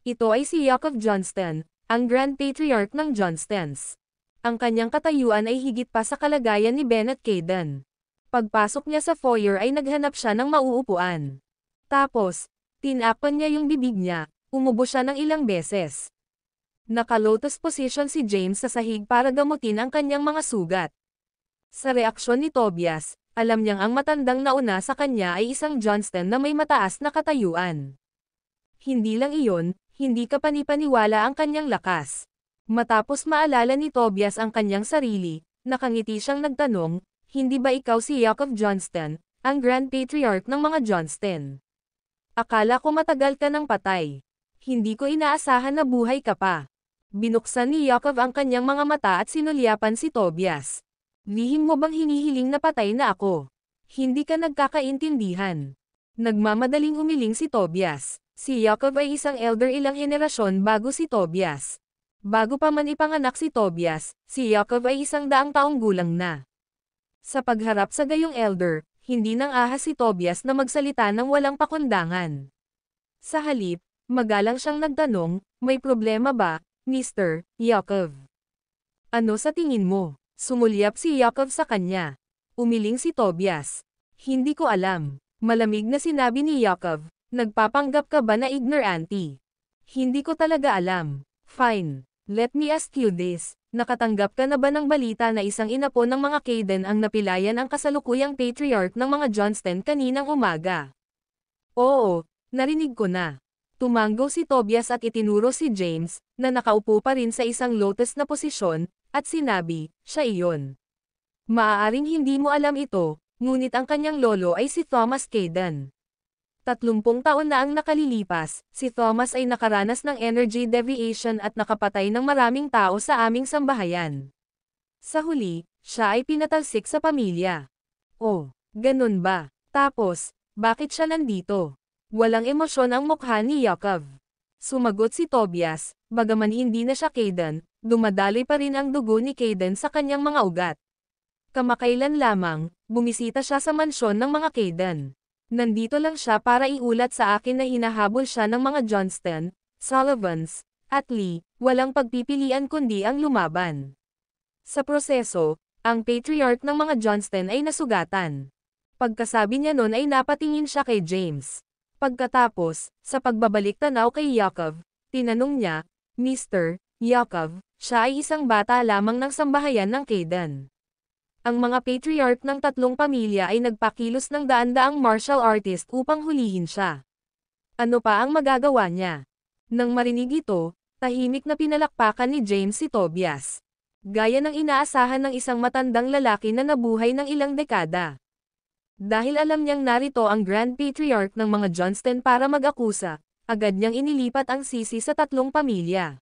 Ito ay si Yakov Johnston, ang Grand Patriarch ng Johnstons. Ang kanyang katayuan ay higit pa sa kalagayan ni Bennett Caden. Pagpasok niya sa foyer ay naghanap siya ng mauupuan. Tapos, tinakpan niya yung bibig niya, umubo siya ng ilang beses. Naka-lotus position si James sa sahig para gamutin ang kanyang mga sugat. Sa reaksyon ni Tobias, alam niyang ang matandang nauna sa kanya ay isang Johnston na may mataas na katayuan. Hindi lang iyon, hindi kapanipaniwala ang kanyang lakas. Matapos maalala ni Tobias ang kanyang sarili, nakangiti siyang nagtanong, hindi ba ikaw si Yakov Johnston, ang Grand Patriarch ng mga Johnston? Akala ko matagal ka nang patay. Hindi ko inaasahan na buhay ka pa. Binuksan ni Yakov ang kanyang mga mata at sinulyapan si Tobias. Lihim mo bang hinihiling na patay na ako? Hindi ka nagkakaintindihan. Nagmamadaling umiling si Tobias. Si Yakov ay isang elder ilang henerasyon bago si Tobias. Bago pa man ipanganak si Tobias, si Yakov ay 100 taong gulang na. Sa pagharap sa gayong elder, hindi nang ahas si Tobias na magsalita ng walang pakundangan. Sa halip, magalang siyang nagtanong, may problema ba, Mr. Yakov? Ano sa tingin mo? Sumulyap si Yakov sa kanya. Umiling si Tobias. Hindi ko alam. Malamig na sinabi ni Yakov, nagpapanggap ka ba na ignorante? Hindi ko talaga alam. Fine. Let me ask you this. Nakatanggap ka na ba ng balita na isang inapo ng mga Caden ang napilayan ang kasalukuyang patriarch ng mga Johnston kaninang umaga? Oo, narinig ko na. Tumango si Tobias at itinuro si James, na nakaupo pa rin sa isang lotus na posisyon, at sinabi, siya iyon. Maaaring hindi mo alam ito, ngunit ang kanyang lolo ay si Thomas Caden. 30 taon na ang nakalilipas, si Thomas ay nakaranas ng energy deviation at nakapatay ng maraming tao sa aming sambahayan. Sa huli, siya ay pinatalsik sa pamilya. Oh, ganun ba? Tapos, bakit siya nandito? Walang emosyon ang mukha ni Yakov. Sumagot si Tobias, bagaman hindi na siya Caden, dumadaloy pa rin ang dugo ni Caden sa kanyang mga ugat. Kamakailan lamang, bumisita siya sa mansyon ng mga Caden. Nandito lang siya para iulat sa akin na hinahabol siya ng mga Johnston, Sullivans, at Lee, walang pagpipilian kundi ang lumaban. Sa proseso, ang patriarch ng mga Johnston ay nasugatan. Pagkasabi niya nun ay napatingin siya kay James. Pagkatapos, sa pagbabalik tanaw kay Yakov, tinanong niya, Mr. Yakov, siya ay isang bata lamang ng sambahayan ng Caden. Ang mga patriarch ng 3 pamilya ay nagpakilos ng daan-daang martial artist upang hulihin siya. Ano pa ang magagawa niya? Nang marinig ito, tahimik na pinalakpakan ni James si Tobias. Gaya ng inaasahan ng isang matandang lalaki na nabuhay ng ilang dekada. Dahil alam niyang narito ang Grand Patriarch ng mga Johnston para mag-akusa, agad niyang inilipat ang sisi sa 3 pamilya.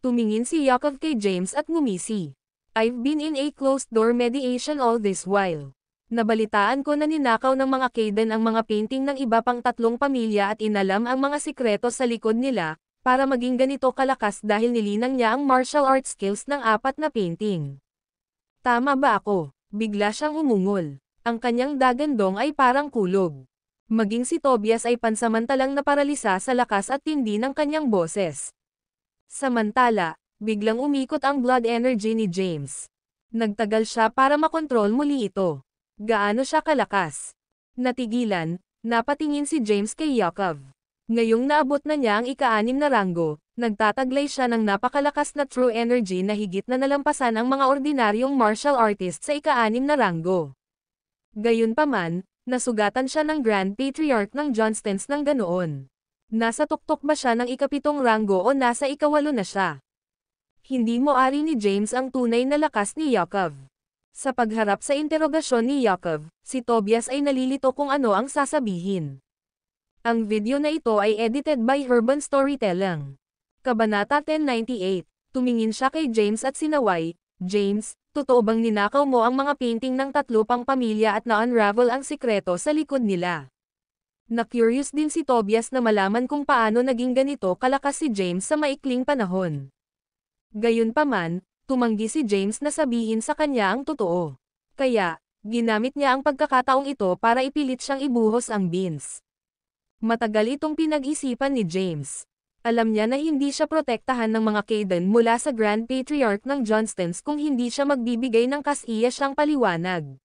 Tumingin si Yakov kay James at ngumisi. I've been in a closed-door mediation all this while. Nabalitaan ko na ninakaw ng mga Caden ang mga painting ng iba pang 3 pamilya at inalam ang mga sikreto sa likod nila, para maging ganito kalakas dahil nilinang niya ang martial arts skills ng 4 na painting. Tama ba ako? Bigla siyang umungol. Ang kanyang dagandong ay parang kulog. Maging si Tobias ay pansamantalang naparalisa sa lakas at tindi ng kanyang boses. Samantala, biglang umikot ang blood energy ni James. Nagtagal siya para makontrol muli ito. Gaano siya kalakas? Natigilan, napatingin si James kay Yakov. Ngayong naabot na niya ang ika-6 na ranggo, nagtataglay siya ng napakalakas na true energy na higit na nalampasan ang mga ordinaryong martial artist sa ika-6 na ranggo. Gayunpaman, nasugatan siya ng Grand Patriarch ng Johnstons ng ganoon. Nasa tuktok ba siya ng ika-7 ranggo o nasa ika-8 na siya? Hindi mo ari ni James ang tunay na lakas ni Yakov. Sa pagharap sa interogasyon ni Yakov, si Tobias ay nalilito kung ano ang sasabihin. Ang video na ito ay edited by Urban Storytelling. Kabanata 1098. Tumingin siya kay James at sinaway, James, totoo bang ninakaw mo ang mga painting ng 3 pang pamilya at na-unravel ang sikreto sa likod nila? Na-curious din si Tobias na malaman kung paano naging ganito kalakas si James sa maikling panahon. Gayunpaman, tumanggi si James na sabihin sa kanya ang totoo. Kaya, ginamit niya ang pagkakataong ito para ipilit siyang ibuhos ang beans. Matagal itong pinag-isipan ni James. Alam niya na hindi siya protektahan ng mga Kayden mula sa Grand Patriarch ng Johnstons kung hindi siya magbibigay ng kasiya siyang paliwanag.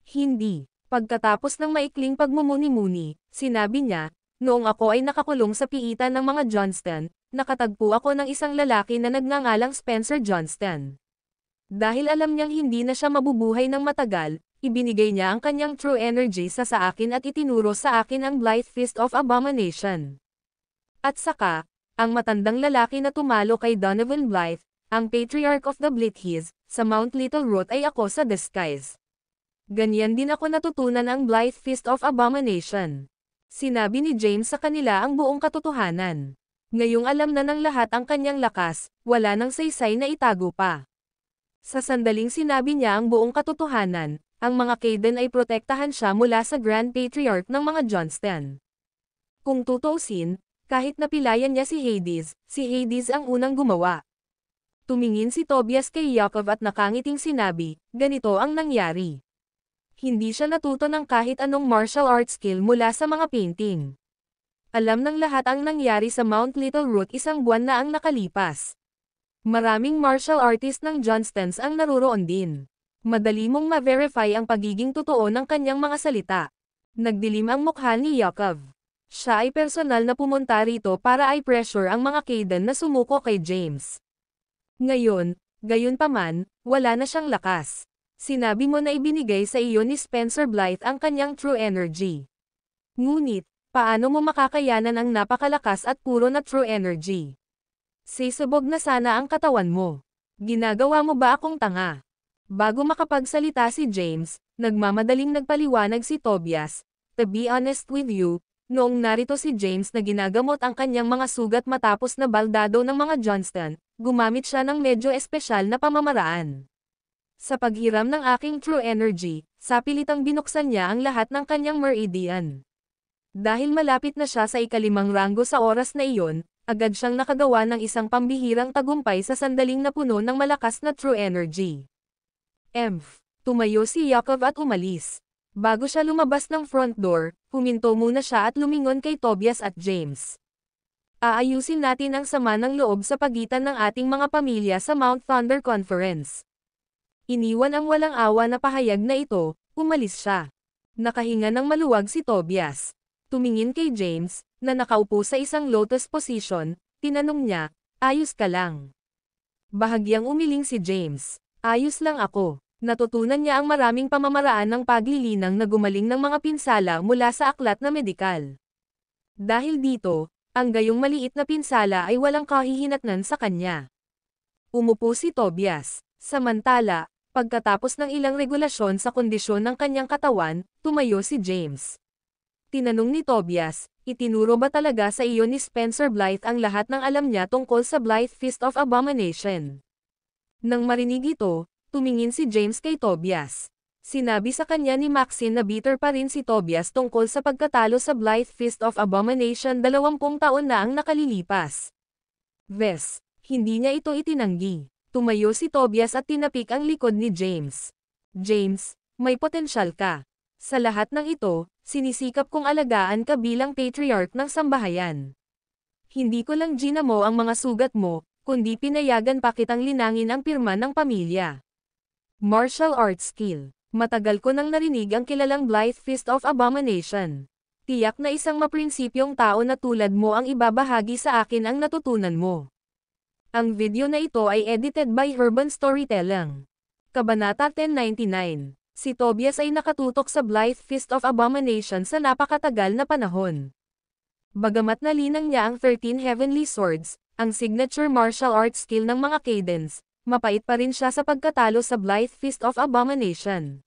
Hindi. Pagkatapos ng maikling pagmumuni-muni, sinabi niya, noong ako ay nakakulong sa piitan ng mga Johnston, nakatagpo ako ng isang lalaki na nagngangalang Spencer Johnston. Dahil alam niyang hindi na siya mabubuhay ng matagal, ibinigay niya ang kanyang true energy sa akin at itinuro sa akin ang Blythe Fist of Abomination. At saka, ang matandang lalaki na tumalo kay Donovan Blythe, ang Patriarch of the Blithies, sa Mount Little Root ay ako sa disguise. Ganyan din ako natutunan ang Blythe Fist of Abomination. Sinabi ni James sa kanila ang buong katotohanan. Ngayong alam na ng lahat ang kanyang lakas, wala nang saysay na itago pa. Sa sandaling sinabi niya ang buong katotohanan, ang mga Kayden ay protektahan siya mula sa Grand Patriarch ng mga Johnston. Kung tutuusin, kahit napilayan niya si Hades ang unang gumawa. Tumingin si Tobias kay Yakov at nakangiting sinabi, ganito ang nangyari. Hindi siya natuto ng kahit anong martial arts skill mula sa mga painting. Alam ng lahat ang nangyari sa Mount Little Root isang buwan na ang nakalipas. Maraming martial artist ng Johnstons ang naruroon din. Madali mong ma-verify ang pagiging totoo ng kanyang mga salita. Nagdilim ang mukha ni Yakov. Siya ay personal na pumunta rito para i-pressure ang mga Kayden na sumuko kay James. Ngayon, gayunpaman, wala na siyang lakas. Sinabi mo na ibinigay sa iyo ni Spencer Blythe ang kanyang true energy. Ngunit, paano mo makakayanan ang napakalakas at puro na true energy? Sisubog na sana ang katawan mo. Ginagawa mo ba akong tanga? Bago makapagsalita si James, nagmamadaling nagpaliwanag si Tobias. To be honest with you, noong narito si James na ginagamot ang kanyang mga sugat matapos na baldado ng mga Johnston, gumamit siya ng medyo espesyal na pamamaraan. Sa paghiram ng aking true energy, sapilitang binuksan niya ang lahat ng kanyang meridian. Dahil malapit na siya sa ikalimang ranggo sa oras na iyon, agad siyang nakagawa ng isang pambihirang tagumpay sa sandaling na puno ng malakas na true energy. Tumayo si Yakov at umalis. Bago siya lumabas ng front door, huminto muna siya at lumingon kay Tobias at James. Aayusin natin ang sama ng loob sa pagitan ng ating mga pamilya sa Mount Thunder Conference. Iniwan ang walang awa na pahayag na ito, umalis siya. Nakahinga ng maluwag si Tobias. Tumingin kay James, na nakaupo sa isang lotus position, tinanong niya, ayos ka lang? Bahagyang umiling si James. Ayos lang ako. Natutunan niya ang maraming pamamaraan ng paglilinang na gumaling ng mga pinsala mula sa aklat na medikal. Dahil dito, ang gayong maliit na pinsala ay walang kahihinatnan sa kanya. Umupo si Tobias. Samantala, pagkatapos ng ilang regulasyon sa kondisyon ng kanyang katawan, tumayo si James. Tinanong ni Tobias, itinuro ba talaga sa iyo ni Spencer Blythe ang lahat ng alam niya tungkol sa Blythe Fist of Abomination? Nang marinig ito, tumingin si James kay Tobias. Sinabi sa kanya ni Maxine na bitter pa rin si Tobias tungkol sa pagkatalo sa Blythe Fist of Abomination 20 taon na ang nakalilipas. Hindi niya ito itinanggi. Tumayo si Tobias at tinapik ang likod ni James. James, may potensyal ka. Sa lahat ng ito, sinisikap kong alagaan ka bilang patriarch ng sambahayan. Hindi ko lang ginamo ang mga sugat mo, kundi pinayagan pa kitang linangin ang pirma ng pamilya. Martial arts skill. Matagal ko nang narinig ang kilalang Blythe Fist of Abomination. Tiyak na isang maprinsipyong tao na tulad mo ang ibabahagi sa akin ang natutunan mo. Ang video na ito ay edited by Urban Storytelling. Kabanata 1099. Si Tobias ay nakatutok sa Blythe Fist of Abomination sa napakatagal na panahon. Bagamat nalinang niya ang 13 Heavenly Swords, ang signature martial arts skill ng mga Kaydens, mapait pa rin siya sa pagkatalo sa Blythe Fist of Abomination.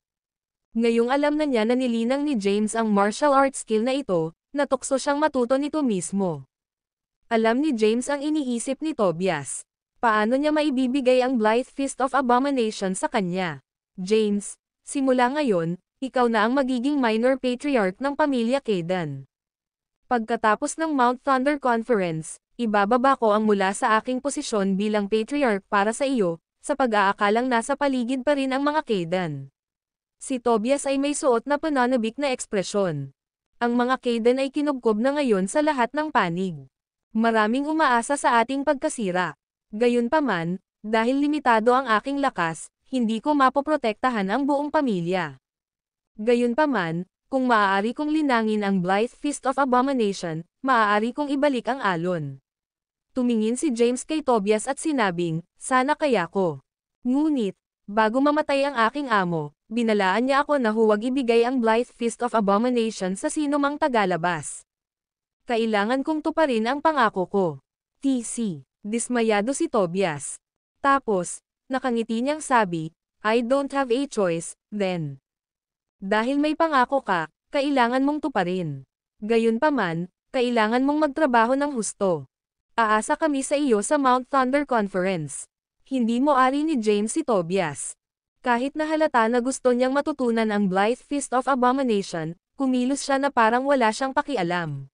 Ngayong alam na niya na nilinang ni James ang martial arts skill na ito, natukso siyang matuto nito mismo. Alam ni James ang iniisip ni Tobias. Paano niya maibibigay ang Blythe Fist of Abomination sa kanya? James, simula ngayon, ikaw na ang magiging minor patriarch ng pamilya Kayden. Pagkatapos ng Mount Thunder Conference, ibababa ko ang mula sa aking posisyon bilang patriarch para sa iyo, sa pag-aakalang nasa paligid pa rin ang mga Kayden. Si Tobias ay may suot na pananabik na ekspresyon. Ang mga Kayden ay kinubkob na ngayon sa lahat ng panig. Maraming umaasa sa ating pagkasira. Gayunpaman, dahil limitado ang aking lakas, hindi ko mapoprotektahan ang buong pamilya. Gayunpaman, kung maaari kong linangin ang Blythe Fist of Abomination, maaari kong ibalik ang alon. Tumingin si James kay Tobias at sinabing, sana kaya ko. Ngunit, bago mamatay ang aking amo, binalaan niya ako na huwag ibigay ang Blythe Fist of Abomination sa sino mang tagalabas. Kailangan kong tuparin ang pangako ko. TC. Dismayado si Tobias. Tapos, nakangiti niyang sabi, I don't have a choice, then. Dahil may pangako ka, kailangan mong tuparin. Gayunpaman, kailangan mong magtrabaho ng husto. Aasa kami sa iyo sa Mount Thunder Conference. Hindi mo ari ni James si Tobias. Kahit na halata na gusto niyang matutunan ang Blythe Fist of Abomination, kumilos siya na parang wala siyang pakialam.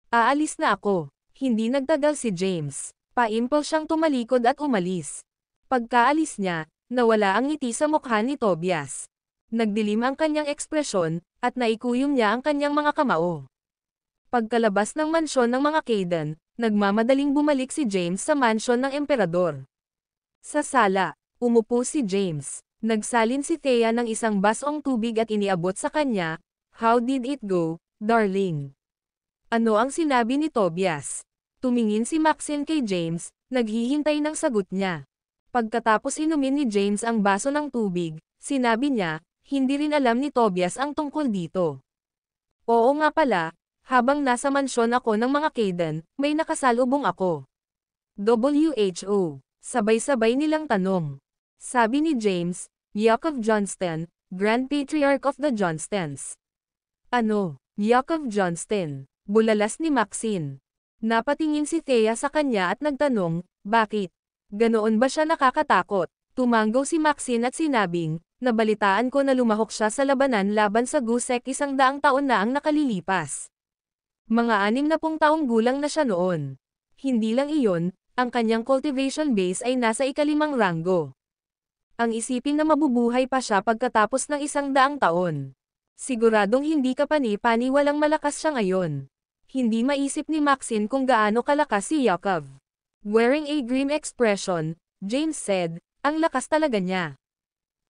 Aalis na ako. Hindi nagtagal si James. Paimpol siyang tumalikod at umalis. Pagkaalis niya, nawala ang ngiti sa mukha ni Tobias. Nagdilim ang kanyang ekspresyon, at naikuyom niya ang kanyang mga kamao. Pagkalabas ng mansyon ng mga Kayden, nagmamadaling bumalik si James sa mansyon ng emperador. Sa sala, umupo si James. Nagsalin si Thea ng isang basong tubig at iniabot sa kanya, How did it go, darling? Ano ang sinabi ni Tobias? Tumingin si Maxine kay James, naghihintay ng sagot niya. Pagkatapos inumin ni James ang baso ng tubig, sinabi niya, hindi rin alam ni Tobias ang tungkol dito. Oo nga pala, habang nasa mansyon ako ng mga Kayden, may nakasalubong ako. WHO. Sabay-sabay nilang tanong. Sabi ni James, Yakov Johnston, Grand Patriarch of the Johnstons. Ano, Yakov Johnston? Bulalas ni Maxine. Napatingin si Thea sa kanya at nagtanong, bakit? Ganoon ba siya nakakatakot? Tumanggaw si Maxine at sinabing, nabalitaan ko na lumahok siya sa labanan laban sa Gusek 100 taon na ang nakalilipas. Mga 60 taong gulang na siya noon. Hindi lang iyon, ang kanyang cultivation base ay nasa ika-5 ranggo. Ang isipin na mabubuhay pa siya pagkatapos ng 100 taon. Siguradong hindi ka pani-pani walang malakas siya ngayon. Hindi maisip ni Maxine kung gaano kalakas si Yakov. Wearing a grim expression, James said, ang lakas talaga niya.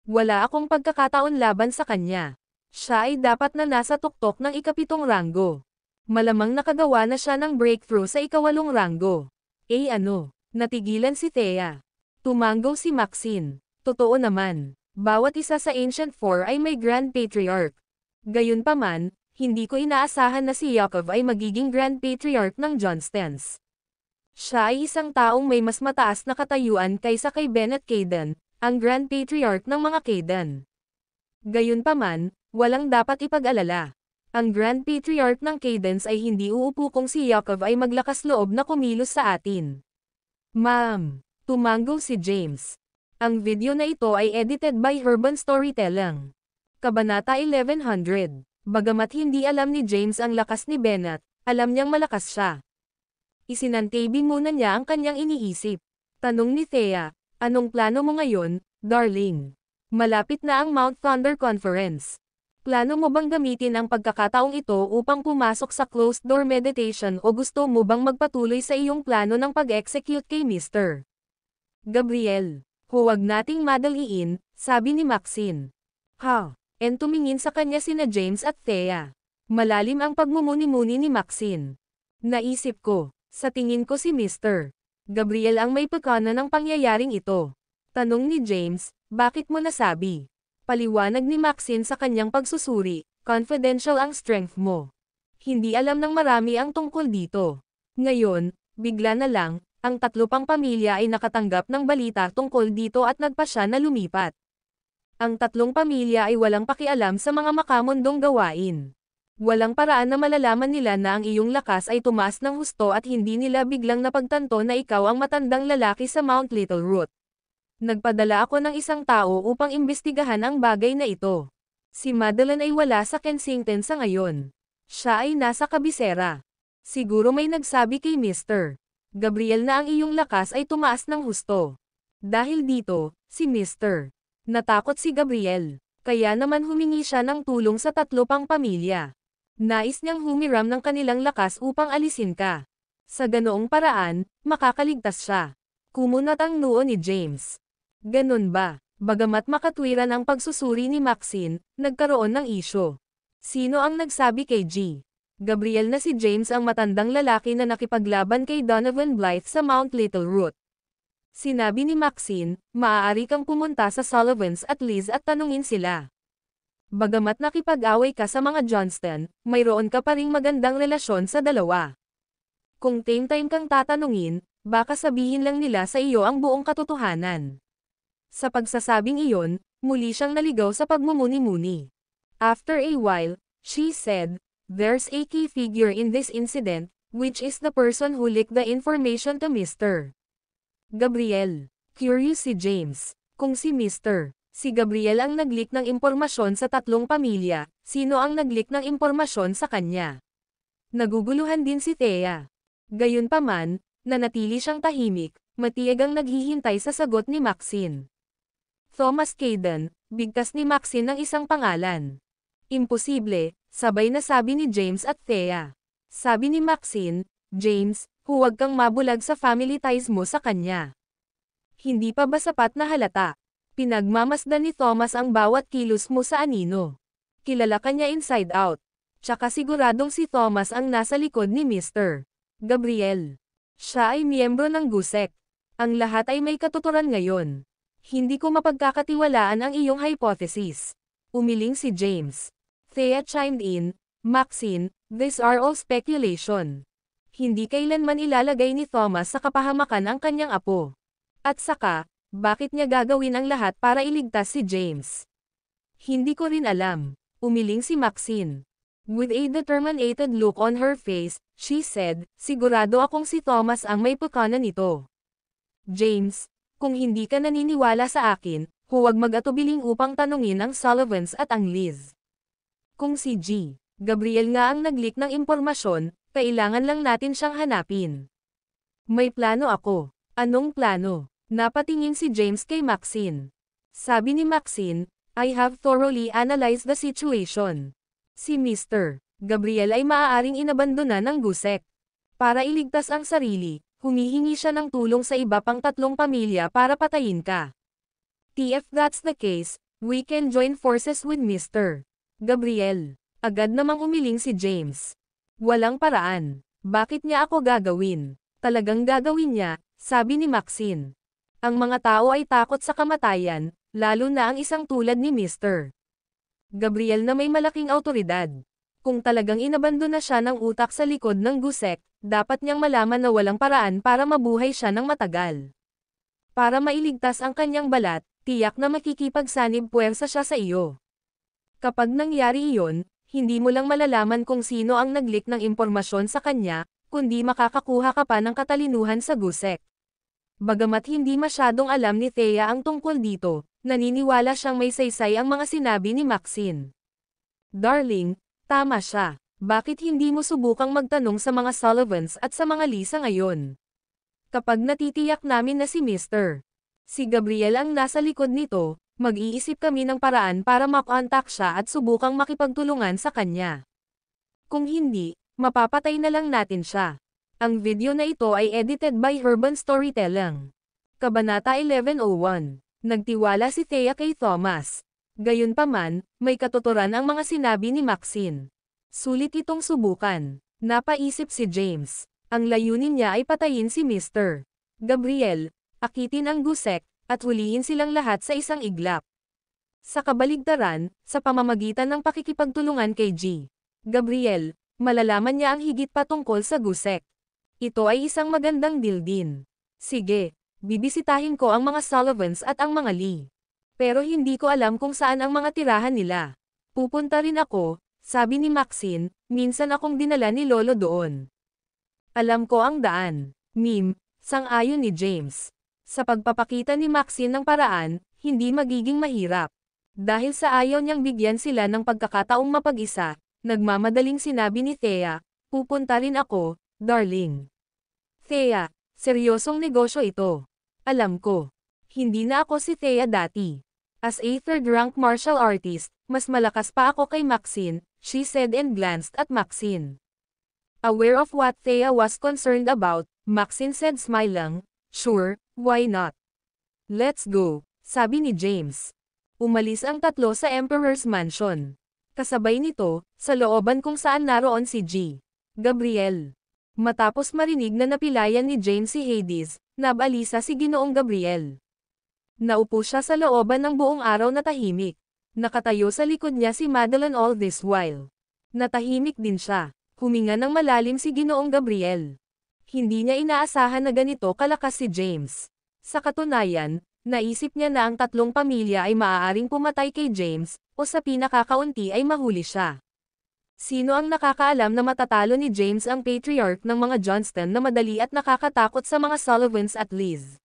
Wala akong pagkakataon laban sa kanya. Siya ay dapat na nasa tuktok ng ika-7 ranggo. Malamang nakagawa na siya ng breakthrough sa ika-8 ranggo. Ano? Natigilan si Thea. Tumanggaw si Maxine. Totoo naman. Bawat isa sa Ancient Four ay may Grand Patriarch. Gayunpaman, hindi ko inaasahan na si Yakov ay magiging Grand Patriarch ng Johnstons. Siya ay isang taong may mas mataas na katayuan kaysa kay Bennett Kayden, ang Grand Patriarch ng mga Kayden. Gayunpaman, walang dapat ipag-alala. Ang Grand Patriarch ng Caydens ay hindi uupo kung si Yakov ay maglakas loob na kumilos sa atin. Ma'am, tumanggaw si James. Ang video na ito ay edited by Urban Storytelling. Kabanata 1100. Bagamat hindi alam ni James ang lakas ni Bennett, alam niyang malakas siya. Isinantabi muna niya ang kanyang iniisip. Tanong ni Thea, anong plano mo ngayon, darling? Malapit na ang Mount Thunder Conference. Plano mo bang gamitin ang pagkakataong ito upang pumasok sa closed-door meditation o gusto mo bang magpatuloy sa iyong plano ng pag-execute kay Mr. Gabriel? Huwag nating madaliin, sabi ni Maxine. Tumingin sa kanya sina James at Thea. Malalim ang pagmumuni-muni ni Maxine. Naisip ko, sa tingin ko si Mr. Gabriel ang may pagkana ng pangyayaring ito. Tanong ni James, bakit mo nasabi? Paliwanag ni Maxine sa kanyang pagsusuri, confidential ang strength mo. Hindi alam ng marami ang tungkol dito. Ngayon, bigla na lang, ang 3 pang pamilya ay nakatanggap ng balita tungkol dito at nagpasya na lumipat. Ang 3 pamilya ay walang pakialam sa mga makamundong gawain. Walang paraan na malalaman nila na ang iyong lakas ay tumaas ng husto at hindi nila biglang napagtanto na ikaw ang matandang lalaki sa Mount Little Root. Nagpadala ako ng isang tao upang imbestigahan ang bagay na ito. Si Madeline ay wala sa Kensington sa ngayon. Siya ay nasa kabisera. Siguro may nagsabi kay Mr. Gabriel na ang iyong lakas ay tumaas ng husto. Dahil dito, si Mr. Natakot si Gabriel. Kaya naman humingi siya ng tulong sa 3 pang pamilya. Nais niyang humiram ng kanilang lakas upang alisin ka. Sa ganoong paraan, makakaligtas siya. Kumunat ang noo ni James. Ganun ba? Bagamat makatwiran ang pagsusuri ni Maxine, nagkaroon ng isyo. Sino ang nagsabi kay G? Gabriel na si James ang matandang lalaki na nakipaglaban kay Donovan Blythe sa Mount Little Root. Sinabi ni Maxine, maaari kang pumunta sa Sullivans at Liz at tanungin sila. Bagamat nakipag-away ka sa mga Johnston, mayroon ka pa ring magandang relasyon sa dalawa. Kung time kang tatanungin, baka sabihin lang nila sa iyo ang buong katotohanan. Sa pagsasabing iyon, muli siyang naligaw sa pagmumuni-muni. After a while, she said, "There's a key figure in this incident, which is the person who leaked the information to Mr. Gabriel." Curious si James. Kung si Mr. Si Gabriel ang nag-leak ng impormasyon sa 3 pamilya, sino ang nag-leak ng impormasyon sa kanya? Naguguluhan din si Thea. Gayunpaman, nanatili siyang tahimik, matiyagang naghihintay sa sagot ni Maxine. Thomas Caden, bigkas ni Maxine ng isang pangalan. Imposible, sabay na sabi ni James at Thea. Sabi ni Maxine, James, huwag kang mabulag sa family ties mo sa kanya. Hindi pa ba sapat na halata? Pinagmamasdan ni Thomas ang bawat kilos mo sa anino. Kilala ka niya inside out. Tsaka siguradong si Thomas ang nasa likod ni Mr. Gabriel. Siya ay miyembro ng GUSEC. Ang lahat ay may katuturan ngayon. Hindi ko mapagkakatiwalaan ang iyong hypothesis. Umiling si James. Thea chimed in, Maxine, these are all speculation. Hindi kailanman ilalagay ni Thomas sa kapahamakan ang kanyang apo. At saka, bakit niya gagawin ang lahat para iligtas si James? Hindi ko rin alam. Umiling si Maxine. With a determined look on her face, she said, sigurado akong si Thomas ang may pakanan nito. James, kung hindi ka naniniwala sa akin, huwag mag-atubiling upang tanungin ang Sullivans at ang Liz. Kung si G. Gabriel nga ang nag-leak ng impormasyon, kailangan lang natin siyang hanapin. May plano ako. Anong plano? Napatingin si James kay Maxine. Sabi ni Maxine, I have thoroughly analyzed the situation. Si Mr. Gabriel ay maaaring inabandona ng GUSEC. Para iligtas ang sarili, humihingi siya ng tulong sa iba pang 3 pamilya para patayin ka. If that's the case, we can join forces with Mr. Gabriel. Agad namang umiling si James. Walang paraan. Bakit niya ako gagawin? Talagang gagawin niya, sabi ni Maxine. Ang mga tao ay takot sa kamatayan, lalo na ang isang tulad ni Mr. Gabriel na may malaking awtoridad. Kung talagang inabandona siya ng utak sa likod ng GUSEC, dapat niyang malaman na walang paraan para mabuhay siya ng matagal. Para mailigtas ang kanyang balat, tiyak na makikipagsanib puwersa siya sa iyo. Kapag nangyari iyon, hindi mo lang malalaman kung sino ang nag-leak ng impormasyon sa kanya, kundi makakakuha ka pa ng katalinuhan sa GUSEC. Bagamat hindi masyadong alam ni Thea ang tungkol dito, naniniwala siyang may saysay ang mga sinabi ni Maxine. Darling, tama siya. Bakit hindi mo subukang magtanong sa mga Sullivans at sa mga Lisa ngayon? Kapag natitiyak namin na si Mr. Si Gabriel ang nasa likod nito, mag-iisip kami ng paraan para makontak siya at subukang makipagtulungan sa kanya. Kung hindi, mapapatay na lang natin siya. Ang video na ito ay edited by Urban Storytelling. Kabanata 1101. Nagtiwala si Thea kay Thomas. Gayunpaman, may katuturan ang mga sinabi ni Maxine. Sulit itong subukan. Napaisip si James. Ang layunin niya ay patayin si Mr. Gabriel, akitin ang GUSEC, at hulihin silang lahat sa isang iglap. Sa kabaligtaran, sa pamamagitan ng pakikipagtulungan kay G. Gabriel, malalaman niya ang higit pa tungkol sa GUSEC. Ito ay isang magandang deal din. Sige, bibisitahin ko ang mga Sullivans at ang mga Lee. Pero hindi ko alam kung saan ang mga tirahan nila. Pupunta rin ako, sabi ni Maxine, minsan akong dinala ni Lolo doon. Alam ko ang daan. Sang-ayon ni James. Sa pagpapakita ni Maxine ng paraan, hindi magiging mahirap. Dahil sa ayaw niyang bigyan sila ng pagkakataong mapag-isa, nagmamadaling sinabi ni Thea, pupunta rin ako, darling. Thea, seryosong negosyo ito. Alam ko. Hindi na ako si Thea dati. As a third-rank martial artist, mas malakas pa ako kay Maxine, she said and glanced at Maxine. Aware of what Thea was concerned about, Maxine said smiling, "Sure, why not? Let's go," sabi ni James. Umalis ang tatlo sa Emperor's Mansion. Kasabay nito, sa looban kung saan naroon si G. Gabriel. Matapos marinig na napilayan ni James si Hades, nabalisa si Ginoong Gabriel. Naupo siya sa looban ng buong araw na tahimik. Nakatayo sa likod niya si Madeline all this while. Natahimik din siya. Huminga ng malalim si Ginoong Gabriel. Hindi niya inaasahan na ganito kalakas si James. Sa katunayan, naisip niya na ang tatlong pamilya ay maaaring pumatay kay James, o sa pinakakaunti ay mahuli siya. Sino ang nakakaalam na matatalo ni James ang patriarch ng mga Johnston na madali at nakakatakot sa mga Sullivans at Liz?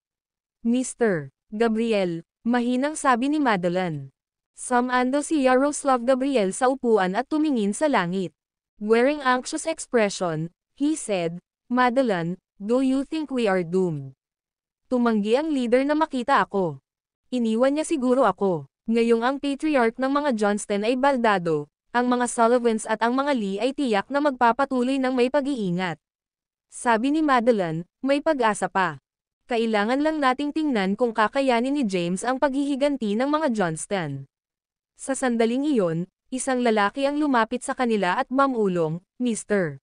Mr. Gabriel, mahinang sabi ni Madeline. Sumando si Yaroslav Gabriel sa upuan at tumingin sa langit. Wearing anxious expression, he said, "Madeline, do you think we are doomed?" Tumanggi ang leader na makita ako. Iniwan niya siguro ako. Ngayong ang patriarch ng mga Johnston ay baldado, ang mga Sullivans at ang mga Lee ay tiyak na magpapatuloy ng may pag-iingat. Sabi ni Madeline, may pag-asa pa. Kailangan lang nating tingnan kung kakayanin ni James ang paghihiganti ng mga Johnston. Sa sandaling iyon, isang lalaki ang lumapit sa kanila at mamulong, "Mr.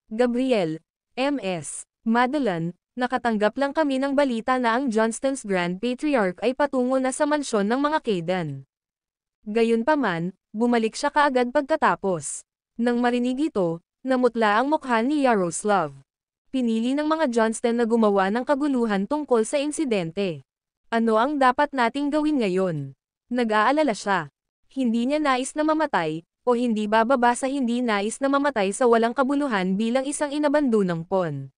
Gabriel, Ms. Madeline, nakatanggap lang kami ng balita na ang Johnston's Grand Patriarch ay patungo na sa mansyon ng mga Kaydan." Gayunpaman, bumalik siya kaagad pagkatapos. Nang marinig ito, namutla ang mukha ni Yaroslav. Pinili ng mga Johnston na gumawa ng kaguluhan tungkol sa insidente. Ano ang dapat nating gawin ngayon? Nag-aalala siya. Hindi niya nais na mamatay, o hindi bababa sa hindi nais na mamatay sa walang kabuluhan bilang isang inabandonang pawn.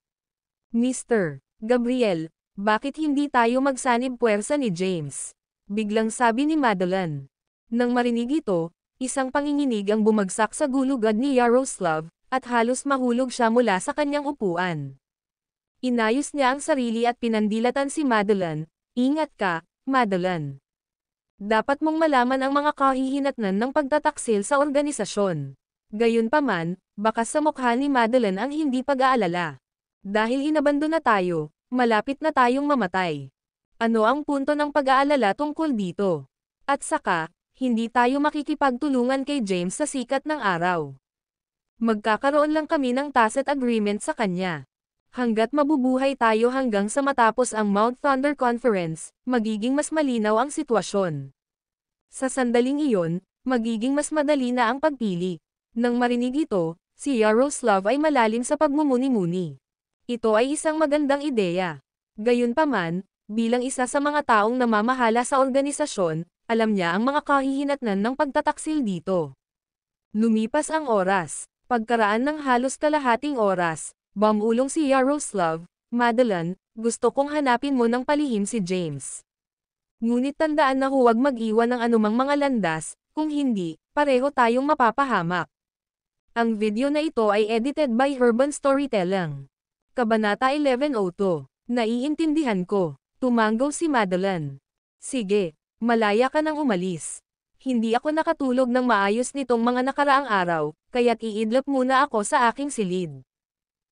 Mr. Gabriel, bakit hindi tayo magsanib puwersa ni James? Biglang sabi ni Madeline. Nang marinig ito, isang panginginig ang bumagsak sa gulugad ni Yaroslav, at halos mahulog siya mula sa kanyang upuan. Inayos niya ang sarili at pinandilatan si Madeline, "Ingat ka, Madeline. Dapat mong malaman ang mga kahihinatnan ng pagtataksil sa organisasyon." Gayunpaman, bakas sa mukha ni Madeline ang hindi pag-aalala. Dahil inabando na tayo, malapit na tayong mamatay. Ano ang punto ng pag-aalala tungkol dito? At saka, hindi tayo makikipagtulungan kay James sa sikat ng araw. Magkakaroon lang kami ng tacit agreement sa kanya. Hanggat mabubuhay tayo hanggang sa matapos ang Mount Thunder Conference, magiging mas malinaw ang sitwasyon. Sa sandaling iyon, magiging mas madali na ang pagpili. Nang marinig ito, si Yaroslav ay malalim sa pagmumuni-muni. Ito ay isang magandang ideya. Gayunpaman, bilang isa sa mga taong namamahala sa organisasyon, alam niya ang mga kahihinatnan ng pagtataksil dito. Lumipas ang oras. Pagkaraan ng halos kalahating oras, bumulong si Yaroslav, "Madeline, gusto kong hanapin mo ng palihim si James. Ngunit tandaan na huwag mag-iwan ng anumang mga landas, kung hindi, pareho tayong mapapahamak." Ang video na ito ay edited by Urban Storytelling. Kabanata 11:02. Naiintindihan ko. Tumanggaw si Madeline. "Sige, malaya ka nang umalis. Hindi ako nakatulog ng maayos nitong mga nakaraang araw, kaya't iidlap muna ako sa aking silid."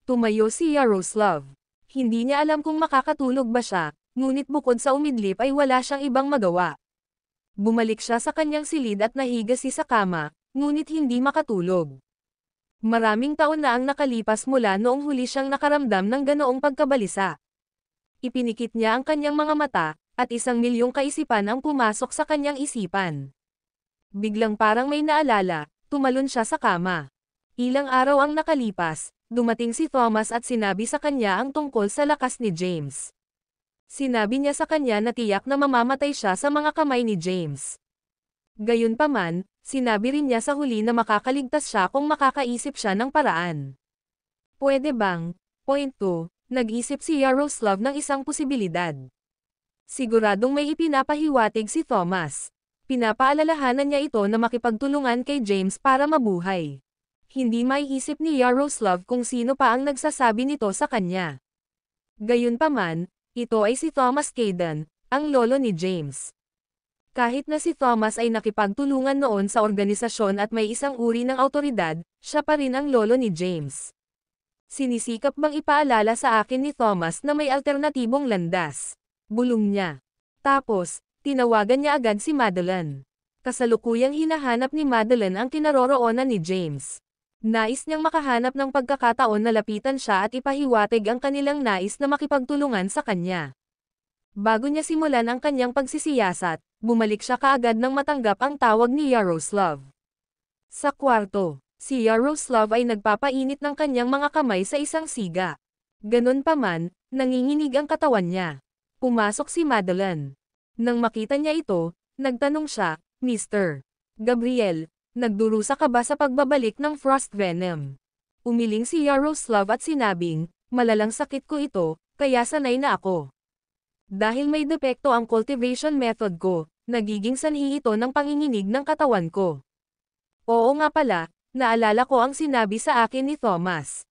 Tumayo si Yaroslav. Hindi niya alam kung makakatulog ba siya, ngunit bukod sa umidlip ay wala siyang ibang magawa. Bumalik siya sa kanyang silid at nahigasi sa kama, ngunit hindi makatulog. Maraming taon na ang nakalipas mula noong huli siyang nakaramdam ng ganoong pagkabalisa. Ipinikit niya ang kanyang mga mata, at 1,000,000 kaisipan ang pumasok sa kanyang isipan. Biglang parang may naalala, tumalon siya sa kama. Ilang araw ang nakalipas, dumating si Thomas at sinabi sa kanya ang tungkol sa lakas ni James. Sinabi niya sa kanya na tiyak na mamamatay siya sa mga kamay ni James. Gayunpaman, sinabi rin niya sa huli na makakaligtas siya kung makakaisip siya ng paraan. Pwede bang? Point 2, nag-isip si Yaroslav ng isang posibilidad. Siguradong may ipinapahiwatig si Thomas. Pinapaalalahanan niya ito na makipagtulungan kay James para mabuhay. Hindi maiisip ni Yaroslav kung sino pa ang nagsasabi nito sa kanya. Gayunpaman, ito ay si Thomas Kaydan, ang lolo ni James. Kahit na si Thomas ay nakipagtulungan noon sa organisasyon at may isang uri ng awtoridad, siya pa rin ang lolo ni James. Sinisikap bang ipaalala sa akin ni Thomas na may alternatibong landas? Bulong niya. Tapos, tinawagan niya agad si Madeline. Kasalukuyang hinahanap ni Madeline ang kinaroroonan ni James. Nais niyang makahanap ng pagkakataon na lapitan siya at ipahiwatig ang kanilang nais na makipagtulungan sa kanya. Bago niya simulan ang kanyang pagsisiyasat, bumalik siya kaagad nang matanggap ang tawag ni Yaroslav. Sa kwarto, si Yaroslav ay nagpapainit ng kanyang mga kamay sa isang siga. Ganun pa man, nanginginig ang katawan niya. Pumasok si Madeline. Nang makita niya ito, nagtanong siya, Mr. Gabriel, nagdurusa ka ba sa pagbabalik ng frost venom? Umiling si Yaroslav at sinabing, malalang sakit ko ito, kaya sanay na ako. Dahil may depekto ang cultivation method ko, nagiging sanhi ito ng panginginig ng katawan ko. Oo nga pala, naalala ko ang sinabi sa akin ni Thomas.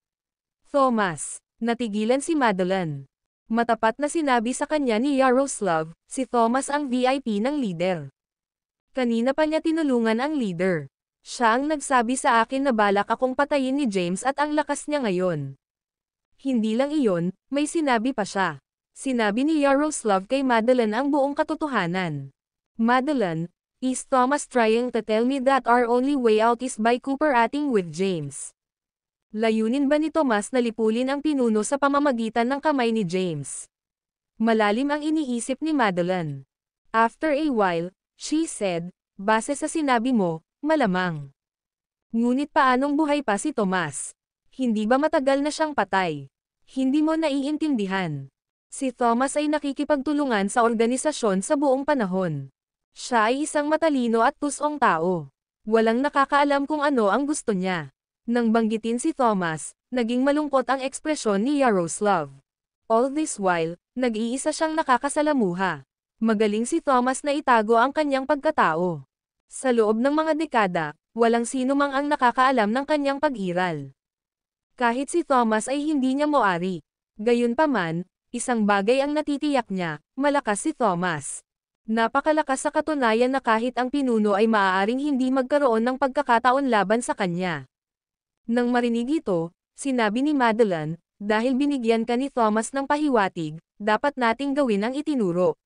Thomas, natigilan si Madeline. Matapat na sinabi sa kanya ni Yaroslav, si Thomas ang VIP ng leader. Kanina pa niya tinulungan ang leader. Siya ang nagsabi sa akin na balak akong patayin ni James at ang lakas niya ngayon. Hindi lang iyon, may sinabi pa siya. Sinabi ni Yaroslav kay Madeline ang buong katotohanan. Madeline, is Thomas trying to tell me that our only way out is by cooperating with James? Layunin ba ni Thomas na lipulin ang pinuno sa pamamagitan ng kamay ni James? Malalim ang iniisip ni Madeline. After a while, she said, base sa sinabi mo, malamang. Ngunit paanong buhay pa si Thomas? Hindi ba matagal na siyang patay? Hindi mo naiintindihan. Si Thomas ay nakikipagtulungan sa organisasyon sa buong panahon. Siya ay isang matalino at tusong tao. Walang nakakaalam kung ano ang gusto niya. Nang banggitin si Thomas, naging malungkot ang ekspresyon ni Yaroslav. All this while, nag-iisa siyang nakakasalamuha. Magaling si Thomas na itago ang kanyang pagkatao. Sa loob ng mga dekada, walang sino mang ang nakakaalam ng kanyang pag-iral. Kahit si Thomas ay hindi niya moari. Gayunpaman, isang bagay ang natitiyak niya, malakas si Thomas. Napakalakas sa katunayan na kahit ang pinuno ay maaaring hindi magkaroon ng pagkakataon laban sa kanya. Nang marinig ito, sinabi ni Madeline, dahil binigyan ka ni Thomas ng pahiwatig, dapat nating gawin ang itinuro.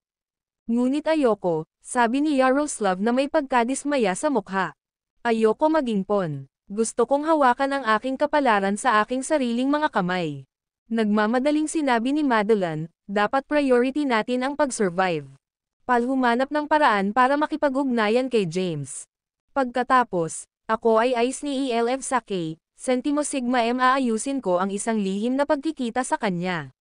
Ngunit ayoko, sabi ni Yaroslav na may pagkadismaya sa mukha. Ayoko maging pon. Gusto kong hawakan ang aking kapalaran sa aking sariling mga kamay. Nagmamadaling sinabi ni Madeline, dapat priority natin ang pag-survive. Humanap ng paraan para makipag-ugnayan kay James. Pagkatapos, ako ay ice ni ELF sa K, Centimo Sigma M aayusin ko ang isang lihim na pagkikita sa kanya.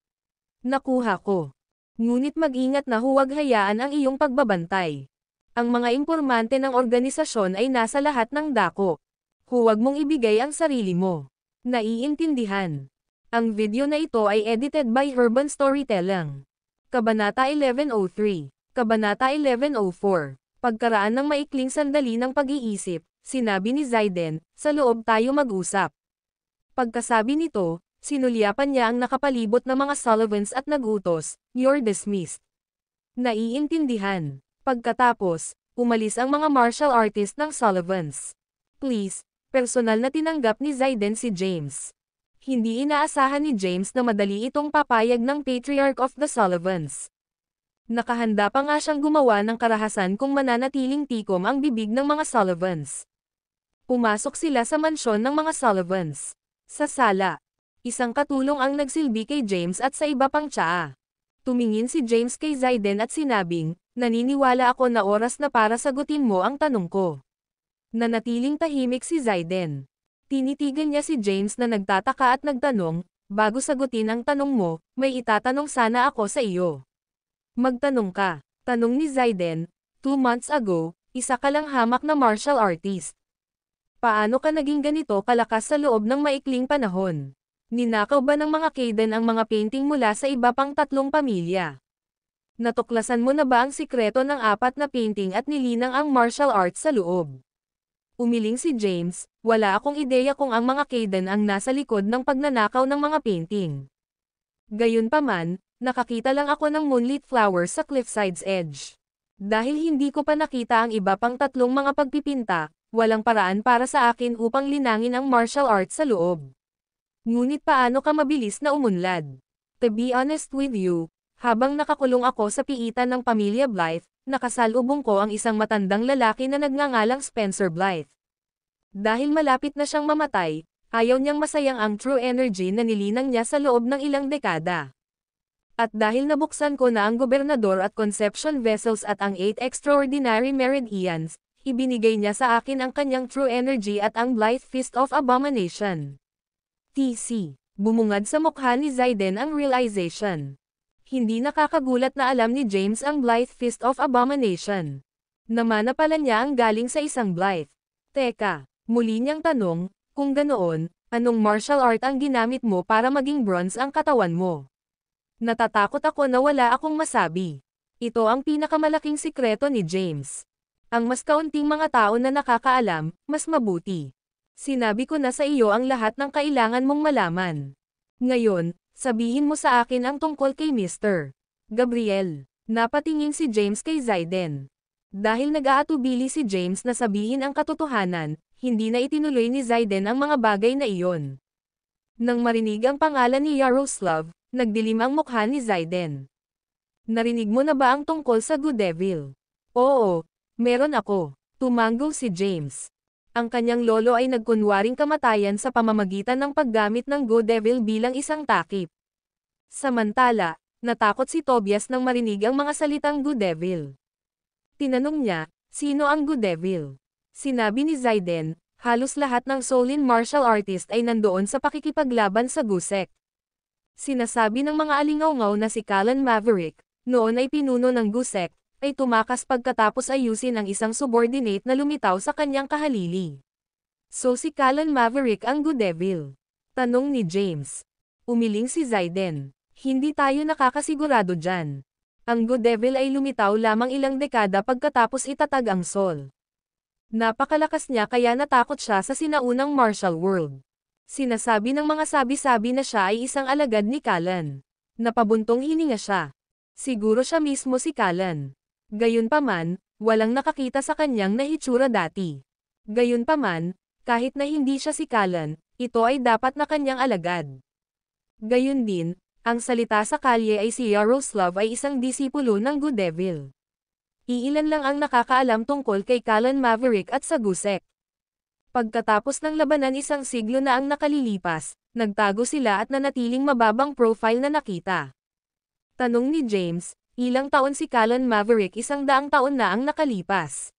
Nakuha ko. Ngunit mag-ingat na huwag hayaan ang iyong pagbabantay. Ang mga impormante ng organisasyon ay nasa lahat ng dako. Huwag mong ibigay ang sarili mo. Naiintindihan. Ang video na ito ay edited by Urban Storytelling. Kabanata 1103. Kabanata 1104. Pagkaraan ng maikling sandali ng pag-iisip, sinabi ni Zaiden, sa loob tayo mag-usap. Pagkasabi nito, sinulyapan niya ang nakapalibot na mga Sullivans at nagutos, you're dismissed. Naiintindihan. Pagkatapos, umalis ang mga martial artist ng Sullivans. Please, personal na tinanggap ni Zaiden si James. Hindi inaasahan ni James na madali itong papayag ng Patriarch of the Sullivans. Nakahanda pa nga siyang gumawa ng karahasan kung mananatiling tikom ang bibig ng mga Sullivans. Pumasok sila sa mansyon ng mga Sullivans. Sa sala, isang katulong ang nagsilbi kay James at sa iba pang tsaa. Tumingin si James kay Zaiden at sinabing, naniniwala ako na oras na para sagutin mo ang tanong ko. Nanatiling tahimik si Zaiden. Tinitigan niya si James na nagtataka at nagtanong, bago sagutin ang tanong mo, may itatanong sana ako sa iyo. Magtanong ka. Tanong ni Zaiden, 2 months ago, isa ka lang hamak na martial artist. Paano ka naging ganito kalakas sa loob ng maikling panahon? Ninakaw ba ng mga Kayden ang mga painting mula sa iba pang 3 pamilya? Natuklasan mo na ba ang sikreto ng 4 na painting at nilinang ang martial arts sa loob? Umiling si James, wala akong ideya kung ang mga Kayden ang nasa likod ng pagnanakaw ng mga painting. Gayunpaman, nakakita lang ako ng moonlit flowers sa cliffside's edge. Dahil hindi ko pa nakita ang iba pang tatlong mga pagpipinta, walang paraan para sa akin upang linangin ang martial arts sa loob. Ngunit paano ka mabilis na umunlad? To be honest with you, habang nakakulong ako sa piitan ng pamilya Blythe, nakasalubong ko ang isang matandang lalaki na nagngangalang Spencer Blythe. Dahil malapit na siyang mamatay, ayaw niyang masayang ang true energy na nilinang niya sa loob ng ilang dekada. At dahil nabuksan ko na ang gobernador at conception vessels at ang 8 extraordinary meridians, ibinigay niya sa akin ang kanyang true energy at ang Blythe Fist of Abomination. TC. Bumungad sa mukha ni Zaiden ang realization. Hindi nakakagulat na alam ni James ang Blythe Fist of Abomination. Namana pala niya ang galing sa isang Blythe. Teka, muli niyang tanong, kung ganoon, anong martial art ang ginamit mo para maging bronze ang katawan mo? Natatakot ako na wala akong masabi. Ito ang pinakamalaking sikreto ni James. Ang mas kaunting mga tao na nakakaalam, mas mabuti. Sinabi ko na sa iyo ang lahat ng kailangan mong malaman. Ngayon, sabihin mo sa akin ang tungkol kay Mr. Gabriel. Napatingin si James kay Zaiden. Dahil nag-aatubili si James na sabihin ang katotohanan, hindi na itinuloy ni Zaiden ang mga bagay na iyon. Nang marinig ang pangalan ni Yaroslav, nagdilim ang mukha ni Zaiden. Narinig mo na ba ang tungkol sa Good Devil? Oo, meron ako. Tumango si James. Ang kanyang lolo ay nagkunwaring kamatayan sa pamamagitan ng paggamit ng Good Devil bilang isang takip. Samantala, natakot si Tobias nang marinig ang mga salitang Good Devil. Tinanong niya, sino ang Good Devil? Sinabi ni Zaiden, halos lahat ng Shaolin martial artist ay nandoon sa pakikipaglaban sa Gusek. Sinasabi ng mga alingawngaw na si Callan Maverick, noon ay pinuno ng Gusek, ay tumakas pagkatapos ayusin ang isang subordinate na lumitaw sa kanyang kahalili. So si Callan Maverick ang Good Devil? Tanong ni James. Umiling si Zaiden. Hindi tayo nakakasigurado dyan. Ang Good Devil ay lumitaw lamang ilang dekada pagkatapos itatag ang Sol. Napakalakas niya kaya natakot siya sa sinaunang martial world. Sinasabi ng mga sabi-sabi na siya ay isang alagad ni Callan. Napabuntong hininga siya. Siguro siya mismo si Callan. Gayunpaman, walang nakakita sa kanyang nahitsura dati. Gayunpaman, kahit na hindi siya si Callan, ito ay dapat na kanyang alagad. Gayun din, ang salita sa kalye ay si Yaroslav ay isang disipulo ng Good Devil. Iilan lang ang nakakaalam tungkol kay Callan Maverick at sa Gusek. Pagkatapos ng labanan isang siglo na ang nakalilipas, nagtago sila at nanatiling mababang profile na nakita. Tanong ni James, ilang taon si Callan Maverick? 100 taon na ang nakalipas.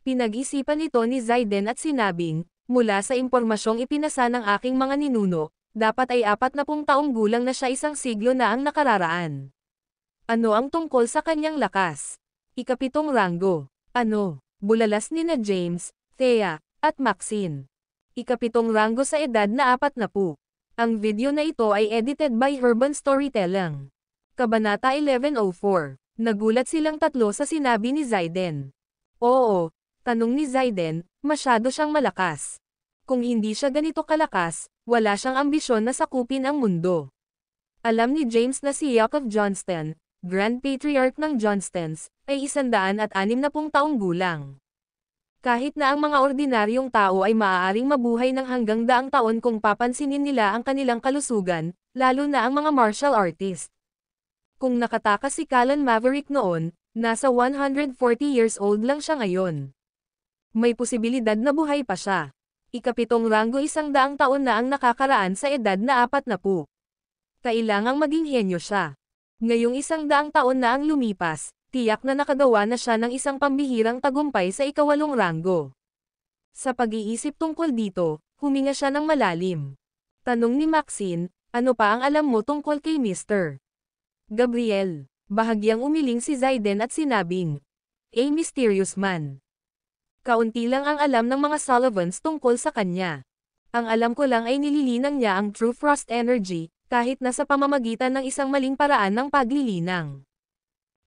Pinag-isipan ito ni Zaiden at sinabing, mula sa impormasyong ipinasa ng aking mga ninuno, dapat ay 40 taong gulang na siya, isang siglo na ang nakararaan. Ano ang tungkol sa kanyang lakas? 7 ranggo. Ano? Bulalas ni na James, Thea, at Maxine. 7 ranggo sa edad na 40. Ang video na ito ay edited by Urban Storytelling. Kabanata 1104. Nagulat silang tatlo sa sinabi ni Zaiden. Oo, tanong ni Zaiden, masyado siyang malakas. Kung hindi siya ganito kalakas, wala siyang ambisyon na sakupin ang mundo. Alam ni James na si Yakov Johnston, Grand Patriarch ng Johnstons, ay 160 taong gulang. Kahit na ang mga ordinaryong tao ay maaaring mabuhay ng hanggang 100 taon kung papansinin nila ang kanilang kalusugan, lalo na ang mga martial artist. Kung nakatakas si Callan Maverick noon, nasa 140 years old lang siya ngayon. May posibilidad na buhay pa siya. 7 ranggo 100 taon na ang nakakaraan sa edad na 40. Kailangang maging henyo siya. Ngayong 100 taon na ang lumipas, tiyak na nakagawa na siya ng isang pambihirang tagumpay sa 8 ranggo. Sa pag-iisip tungkol dito, huminga siya ng malalim. Tanong ni Maxine, ano pa ang alam mo tungkol kay Mr. Gabriel? Bahagyang umiling si Zaiden at sinabing, mysterious man. Kaunti lang ang alam ng mga Sullivans tungkol sa kanya. Ang alam ko lang ay nililinang niya ang True Frost Energy, kahit na sa pamamagitan ng isang maling paraan ng paglilinang.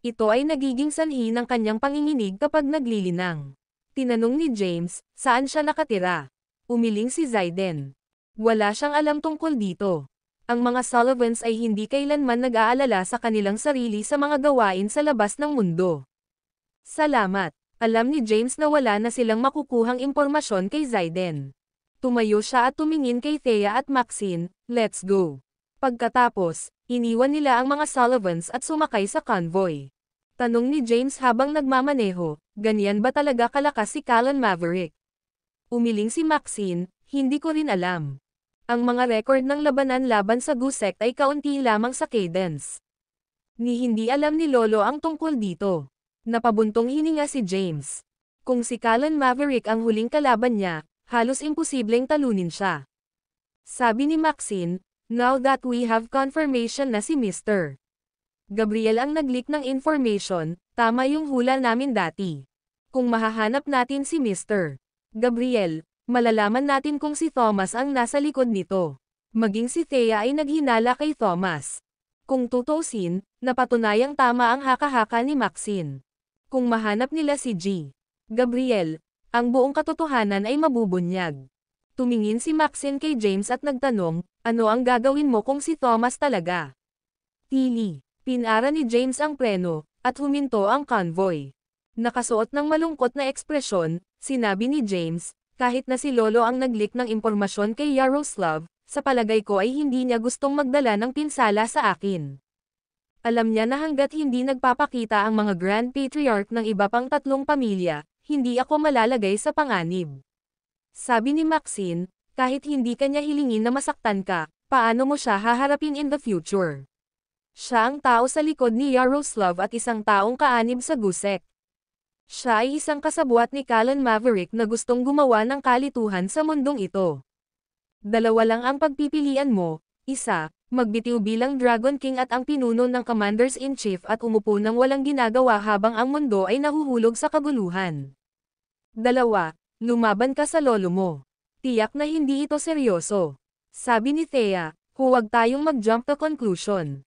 Ito ay nagiging sanhi ng kanyang panginginig kapag naglilinang. Tinanong ni James, saan siya nakatira? Umiling si Zaiden. Wala siyang alam tungkol dito. Ang mga Sullivans ay hindi kailanman nag-aalala sa kanilang sarili sa mga gawain sa labas ng mundo. Salamat. Alam ni James na wala na silang makukuhang impormasyon kay Zayden. Tumayo siya at tumingin kay Thea at Maxine, let's go. Pagkatapos, iniwan nila ang mga Sullivans at sumakay sa convoy. Tanong ni James habang nagmamaneho, ganyan ba talaga kalakas si Callan Maverick? Umiling si Maxine, hindi ko rin alam. Ang mga record ng labanan laban sa Gusek ay kaunti lamang sa Cadence. Ni hindi alam ni Lolo ang tungkol dito. Napabuntong hininga si James. Kung si Callan Maverick ang huling kalaban niya, halos imposibleng talunin siya. Sabi ni Maxine, now that we have confirmation na si Mr. Gabriel ang nag-leak ng information, tama yung hula namin dati. Kung mahahanap natin si Mr. Gabriel, malalaman natin kung si Thomas ang nasa likod nito. Maging si Thea ay naghinala kay Thomas. Kung tutusin, napatunayang tama ang haka-haka ni Maxine. Kung mahanap nila si G. Gabriel, ang buong katotohanan ay mabubunyag. Tumingin si Maxine kay James at nagtanong, ano ang gagawin mo kung si Thomas talaga? Tili, pinara ni James ang preno, at huminto ang convoy. Nakasuot ng malungkot na ekspresyon, sinabi ni James, kahit na si Lolo ang nag-leak ng impormasyon kay Yaroslav, sa palagay ko ay hindi niya gustong magdala ng pinsala sa akin. Alam niya na hanggat hindi nagpapakita ang mga Grand Patriarch ng iba pang 3 pamilya, hindi ako malalagay sa panganib. Sabi ni Maxine, kahit hindi kanya hilingin na masaktan ka, paano mo siya haharapin in the future? Siya ang tao sa likod ni Yaroslav at isang taong kaanib sa Gusek. Siya ay isang kasabwat ni Callan Maverick na gustong gumawa ng kalituhan sa mundong ito. Dalawa lang ang pagpipilian mo, isa, magbitiw bilang Dragon King at ang pinuno ng Commanders-in-Chief at umupo ng walang ginagawa habang ang mundo ay nahuhulog sa kaguluhan. Dalawa, lumaban ka sa lolo mo. Tiyak na hindi ito seryoso. Sabi ni Thea, huwag tayong mag-jump to conclusion.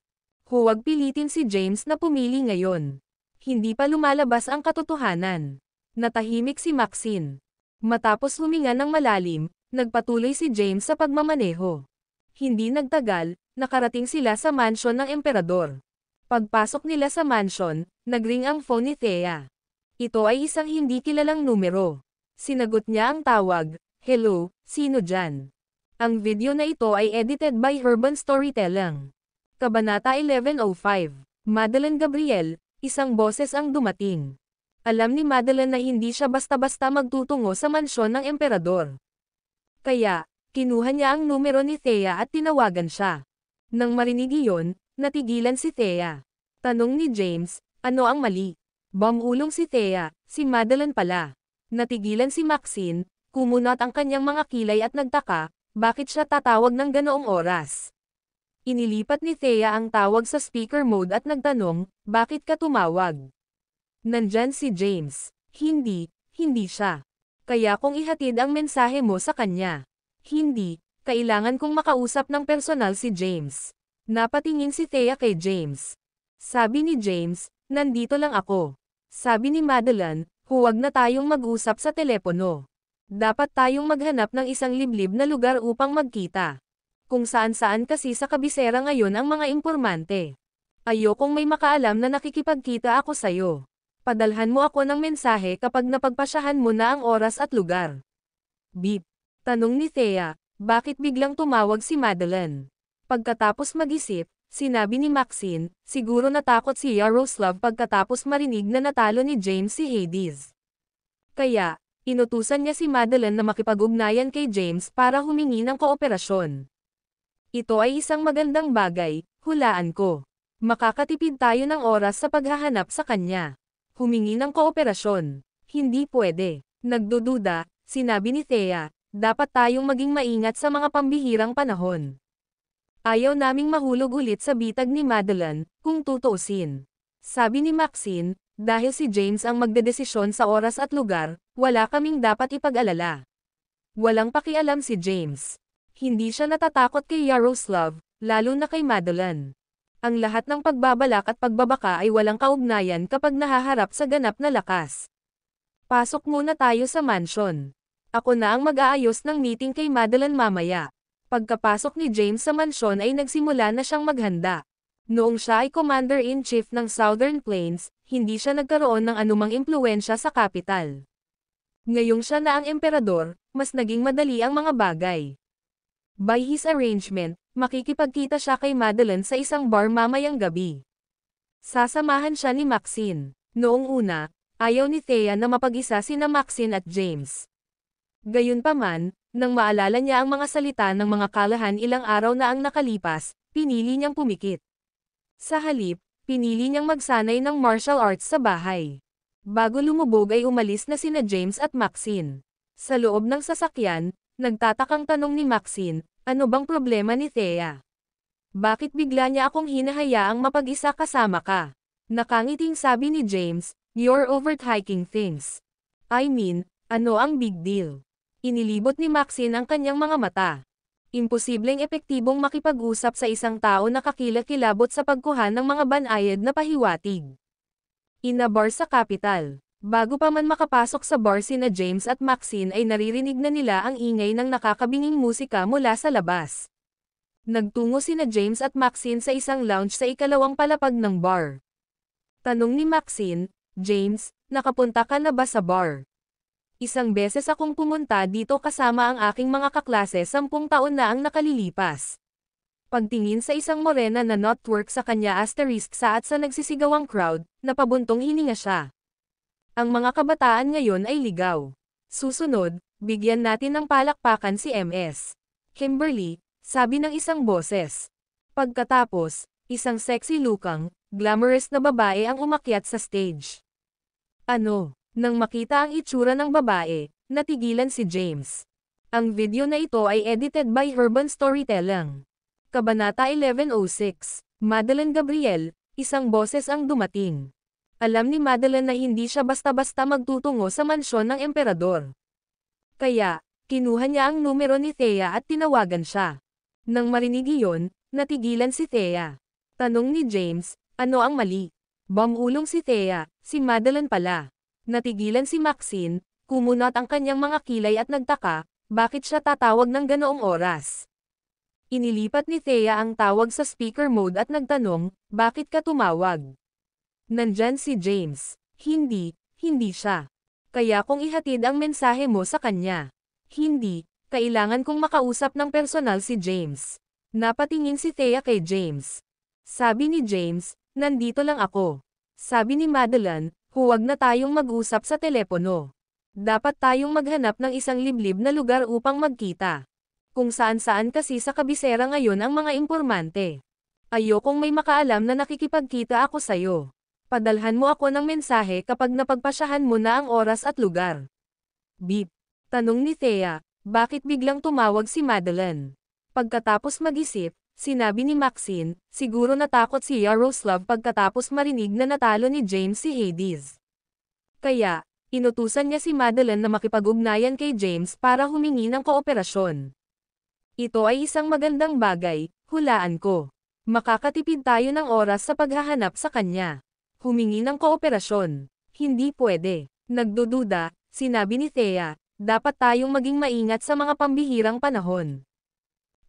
Huwag pilitin si James na pumili ngayon. Hindi pa lumalabas ang katotohanan. Natahimik si Maxine. Matapos huminga ng malalim, nagpatuloy si James sa pagmamaneho. Hindi nagtagal, nakarating sila sa mansion ng emperador. Pagpasok nila sa mansion, nagring ang phone ni Thea. Ito ay isang hindi kilalang numero. Sinagot niya ang tawag, hello, sino dyan? Ang video na ito ay edited by Urban Storytelling. Kabanata 1105. Madeleine Gabriel, isang boses ang dumating. Alam ni Madeleine na hindi siya basta-basta magtutungo sa mansyon ng emperador. Kaya, kinuha niya ang numero ni Thea at tinawagan siya. Nang marinig iyon, natigilan si Thea. Tanong ni James, ano ang mali? Bumulong si Thea, si Madeleine pala. Natigilan si Maxine, kumunot ang kanyang mga kilay at nagtaka, bakit siya tatawag ng ganoong oras? Inilipat ni Thea ang tawag sa speaker mode at nagtanong, bakit ka tumawag? Nandyan si James. Hindi siya. Kaya kung ihatid ang mensahe mo sa kanya. Hindi, kailangan kong makausap ng personal si James. Napatingin si Thea kay James. Sabi ni James, nandito lang ako. Sabi ni Madeleine, huwag na tayong mag-usap sa telepono. Dapat tayong maghanap ng isang liblib na lugar upang magkita. Kung saan-saan kasi sa kabisera ngayon ang mga impormante. Ayokong may makaalam na nakikipagkita ako sayo. Padalhan mo ako ng mensahe kapag napagpasyahan mo na ang oras at lugar. Beep. Tanong ni Thea, bakit biglang tumawag si Madeleine? Pagkatapos mag-isip, sinabi ni Maxine, siguro natakot si Yaroslav pagkatapos marinig na natalo ni James si Hades. Kaya, inutusan niya si Madeleine na makipag-ugnayan kay James para humingi ng kooperasyon. Ito ay isang magandang bagay, hulaan ko. Makakatipid tayo ng oras sa paghahanap sa kanya. Humingi ng kooperasyon. Hindi pwede. Nagdududa, sinabi ni Thea, dapat tayong maging maingat sa mga pambihirang panahon. Ayaw naming mahulog ulit sa bitag ni Madeleine, kung tutuusin. Sabi ni Maxine, dahil si James ang magdedesisyon sa oras at lugar, wala kaming dapat ipag-alala. Walang pakialam si James. Hindi siya natatakot kay Yaroslav, lalo na kay Madeleine. Ang lahat ng pagbabalak at pagbabaka ay walang kaugnayan kapag nahaharap sa ganap na lakas. Pasok muna tayo sa mansion. Ako na ang mag-aayos ng meeting kay Madeleine mamaya. Pagkapasok ni James sa mansyon ay nagsimula na siyang maghanda. Noong siya ay Commander-in-Chief ng Southern Plains, hindi siya nagkaroon ng anumang impluwensya sa kapital. Ngayong siya na ang emperador, mas naging madali ang mga bagay. By his arrangement, makikipagkita siya kay Madeline sa isang bar mamayang gabi. Sasamahan siya ni Maxine. Noong una, ayaw ni Thea na mapag-isa sina Maxine at James. Gayunpaman, nang maalala niya ang mga salita ng mga kalahan ilang araw na ang nakalipas, pinili niyang pumikit. Sa halip, pinili niyang magsanay ng martial arts sa bahay. Bago lumubog ay umalis na sina James at Maxine. Sa loob ng sasakyan, nagtatakang tanong ni Maxine, ano bang problema ni Thea? Bakit bigla niya akong hinahayaang mapag-isa kasama ka? Nakangiting sabi ni James, you're overthinking things. I mean, ano ang big deal? Inilibot ni Maxine ang kanyang mga mata. Imposibleng epektibong makipag-usap sa isang tao na kakilakilabot sa pagkuha ng mga banayad na pahiwatig. Bar sa kapital. Bago pa man makapasok sa bar sina James at Maxine ay naririnig na nila ang ingay ng nakakabinging musika mula sa labas. Nagtungo sina James at Maxine sa isang lounge sa ikalawang palapag ng bar. Tanong ni Maxine, James, nakapunta ka na ba sa bar? Isang beses akong pumunta dito kasama ang aking mga kaklase 10 taon na ang nakalilipas. Pagtingin sa isang morena na notwork sa kanya asterisk sa nagsisigawang crowd, napabuntong hininga siya. Ang mga kabataan ngayon ay ligaw. Susunod, bigyan natin ng palakpakan si MS. Kimberly, sabi ng isang boses. Pagkatapos, isang sexy-lukang, glamorous na babae ang umakyat sa stage. Ano? Nang makita ang itsura ng babae, natigilan si James. Ang video na ito ay edited by Urban Storytelling. Kabanata 1106, Madeline Gabriel, isang boses ang dumating. Alam ni Madeline na hindi siya basta-basta magtutungo sa mansyon ng emperador. Kaya, kinuha niya ang numero ni Thea at tinawagan siya. Nang marinig iyon, natigilan si Thea. Tanong ni James, ano ang mali? Bumulong si Thea, si Madeline pala. Natigilan si Maxine, kumunot ang kanyang mga kilay at nagtaka, bakit siya tatawag ng ganoong oras? Inilipat ni Thea ang tawag sa speaker mode at nagtanong, bakit ka tumawag? Nandyan si James. Hindi siya. Kaya kung ihatid ang mensahe mo sa kanya. Hindi, kailangan kong makausap ng personal si James. Napatingin si Thea kay James. Sabi ni James, nandito lang ako. Sabi ni Madeline, huwag na tayong mag-usap sa telepono. Dapat tayong maghanap ng isang liblib na lugar upang magkita. Kung saan-saan kasi sa kabisera ngayon ang mga impormante. Ayokong may makaalam na nakikipagkita ako sayo. Padalhan mo ako ng mensahe kapag napagpasyahan mo na ang oras at lugar. Beep. Tanong ni Thea, bakit biglang tumawag si Madeline? Pagkatapos mag-isip, sinabi ni Maxine, siguro natakot si Yaroslav pagkatapos marinig na natalo ni James si Hades. Kaya, inutusan niya si Madeline na makipag-ugnayan kay James para humingi ng kooperasyon. Ito ay isang magandang bagay, hulaan ko. Makakatipid tayo ng oras sa paghahanap sa kanya. Humingi ng kooperasyon. Hindi pwede. Nagdududa, sinabi ni Thea, dapat tayong maging maingat sa mga pambihirang panahon.